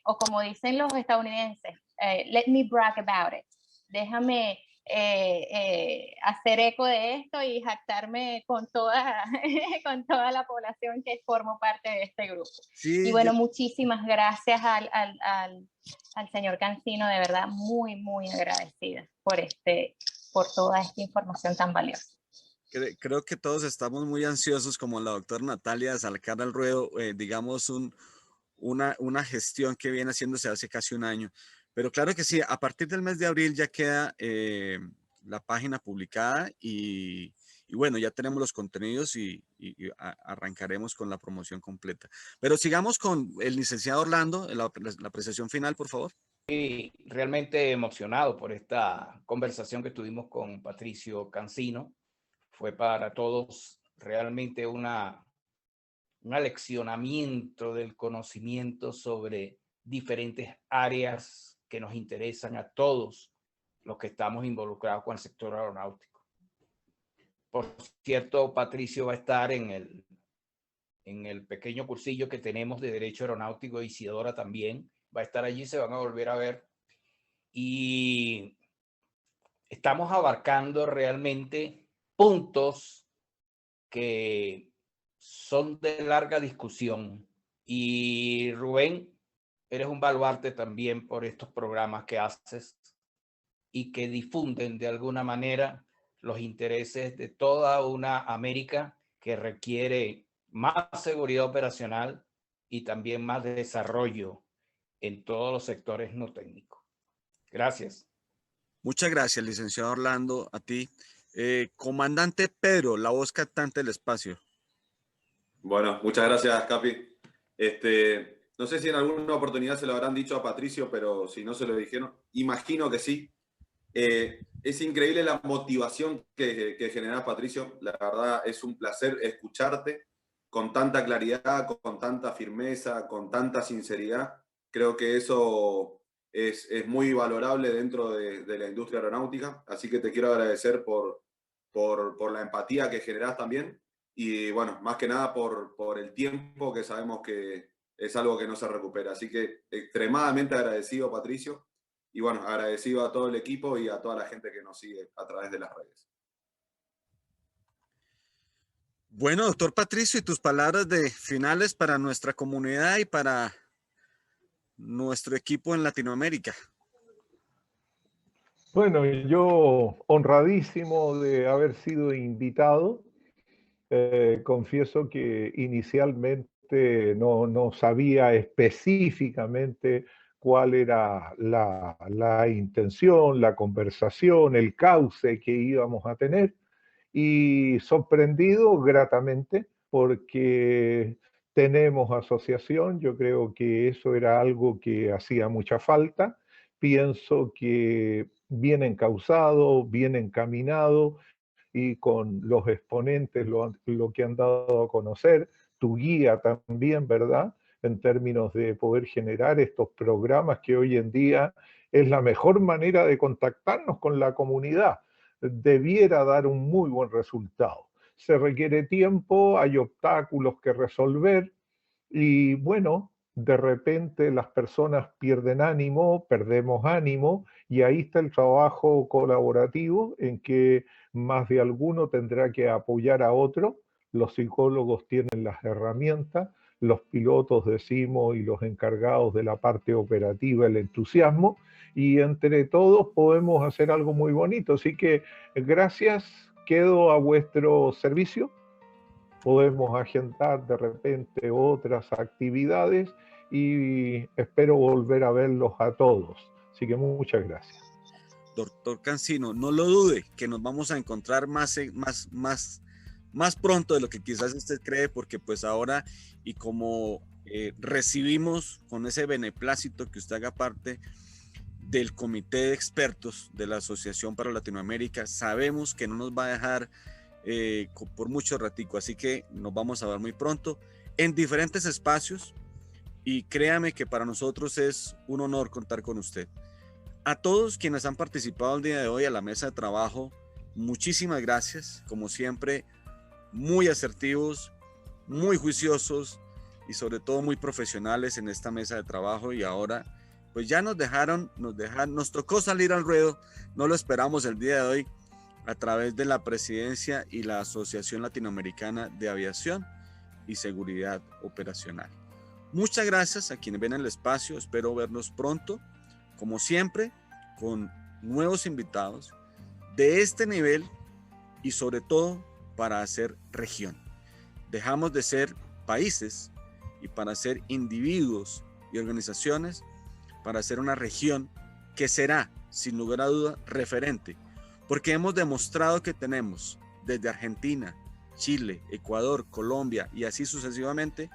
o como dicen los estadounidenses, let me brag about it. Déjame hacer eco de esto y jactarme con toda, con toda la población que formo parte de este grupo. Sí, y bueno, muchísimas gracias al señor Cancino, de verdad muy, muy agradecida por toda esta información tan valiosa. Creo que todos estamos muy ansiosos, como la doctora Natalia, de sacar al ruedo, digamos, una gestión que viene haciéndose hace casi un año. Pero claro que sí, a partir del mes de abril ya queda la página publicada y bueno, ya tenemos los contenidos y arrancaremos con la promoción completa. Pero sigamos con el licenciado Orlando, la apreciación final, por favor. Sí, realmente emocionado por esta conversación que tuvimos con Patricio Cancino. Fue para todos realmente un aleccionamiento del conocimiento sobre diferentes áreas que nos interesan a todos los que estamos involucrados con el sector aeronáutico. Por cierto, Patricio va a estar en el pequeño cursillo que tenemos de Derecho Aeronáutico, Isidora también va a estar allí, se van a volver a ver. Y estamos abarcando realmente puntos que son de larga discusión. Y Rubén, eres un baluarte también por estos programas que haces y que difunden de alguna manera los intereses de toda una América que requiere más seguridad operacional y también más desarrollo en todos los sectores no técnicos. Gracias. Muchas gracias, licenciado Orlando, a ti. Comandante Pedro, la voz cantante del espacio. Bueno, muchas gracias, Capi. No sé si en alguna oportunidad se lo habrán dicho a Patricio, pero si no se lo dijeron, imagino que sí. Es increíble la motivación que genera Patricio. La verdad es un placer escucharte con tanta claridad, con tanta firmeza, con tanta sinceridad. Creo que eso es muy valorable dentro de la industria aeronáutica. Así que te quiero agradecer por la empatía que generás también. Y bueno, más que nada por el tiempo, que sabemos que es algo que no se recupera. Así que extremadamente agradecido, Patricio. Y bueno, agradecido a todo el equipo y a toda la gente que nos sigue a través de las redes. Bueno, doctor Patricio, y tus palabras de finales para nuestra comunidad y para nuestro equipo en Latinoamérica. Bueno, yo honradísimo de haber sido invitado. Confieso que inicialmente no sabía específicamente cuál era la intención, la conversación, el cauce que íbamos a tener, y sorprendido gratamente porque tenemos asociación. Yo creo que eso era algo que hacía mucha falta. Pienso que bien encauzado, bien encaminado, y con los exponentes, lo que han dado a conocer, tu guía también, ¿verdad? En términos de poder generar estos programas que hoy en día es la mejor manera de contactarnos con la comunidad. Debiera dar un muy buen resultado. Se requiere tiempo, hay obstáculos que resolver y bueno, de repente las personas pierden ánimo, perdemos ánimo, y ahí está el trabajo colaborativo en que más de alguno tendrá que apoyar a otro. Los psicólogos tienen las herramientas, los pilotos decimos y los encargados de la parte operativa el entusiasmo, y entre todos podemos hacer algo muy bonito. Así que gracias, quedo a vuestro servicio. Podemos agendar de repente otras actividades y espero volver a verlos a todos. Así que muchas gracias. Doctor Cancino, no lo dude, que nos vamos a encontrar más más pronto de lo que quizás usted cree, porque pues ahora, y como recibimos con ese beneplácito que usted haga parte del comité de expertos de la Asociación para Latinoamérica, sabemos que no nos va a dejar por mucho ratico, así que nos vamos a ver muy pronto en diferentes espacios, y créame que para nosotros es un honor contar con usted. A todos quienes han participado el día de hoy a la mesa de trabajo, muchísimas gracias, como siempre, muy asertivos, muy juiciosos y sobre todo muy profesionales en esta mesa de trabajo. Y ahora pues ya nos tocó salir al ruedo, no lo esperamos el día de hoy, a través de la presidencia y la Asociación Latinoamericana de Aviación y Seguridad Operacional. Muchas gracias a quienes ven el espacio, espero vernos pronto, como siempre, con nuevos invitados de este nivel y sobre todo para hacer región. Dejamos de ser países y para ser individuos y organizaciones, para ser una región que será, sin lugar a duda, referente, porque hemos demostrado que tenemos desde Argentina, Chile, Ecuador, Colombia y así sucesivamente,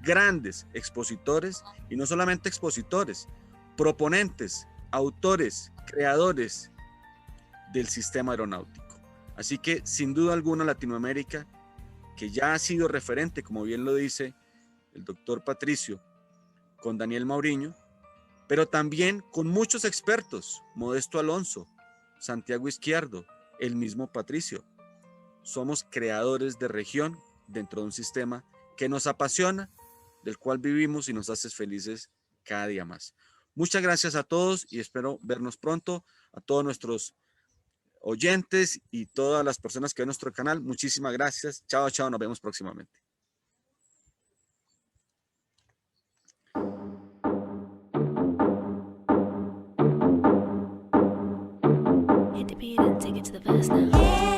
grandes expositores, y no solamente expositores, proponentes, autores, creadores del sistema aeronáutico. Así que sin duda alguna Latinoamérica, que ya ha sido referente, como bien lo dice el doctor Patricio, con Daniel Mauriño, pero también con muchos expertos, Modesto Alonso, Santiago Izquierdo, el mismo Patricio. Somos creadores de región dentro de un sistema que nos apasiona, del cual vivimos y nos hace felices cada día más. Muchas gracias a todos y espero vernos pronto, a todos nuestros oyentes y todas las personas que ven nuestro canal. Muchísimas gracias. Chao, chao. Nos vemos próximamente. Hit the beat and take it to the verse now.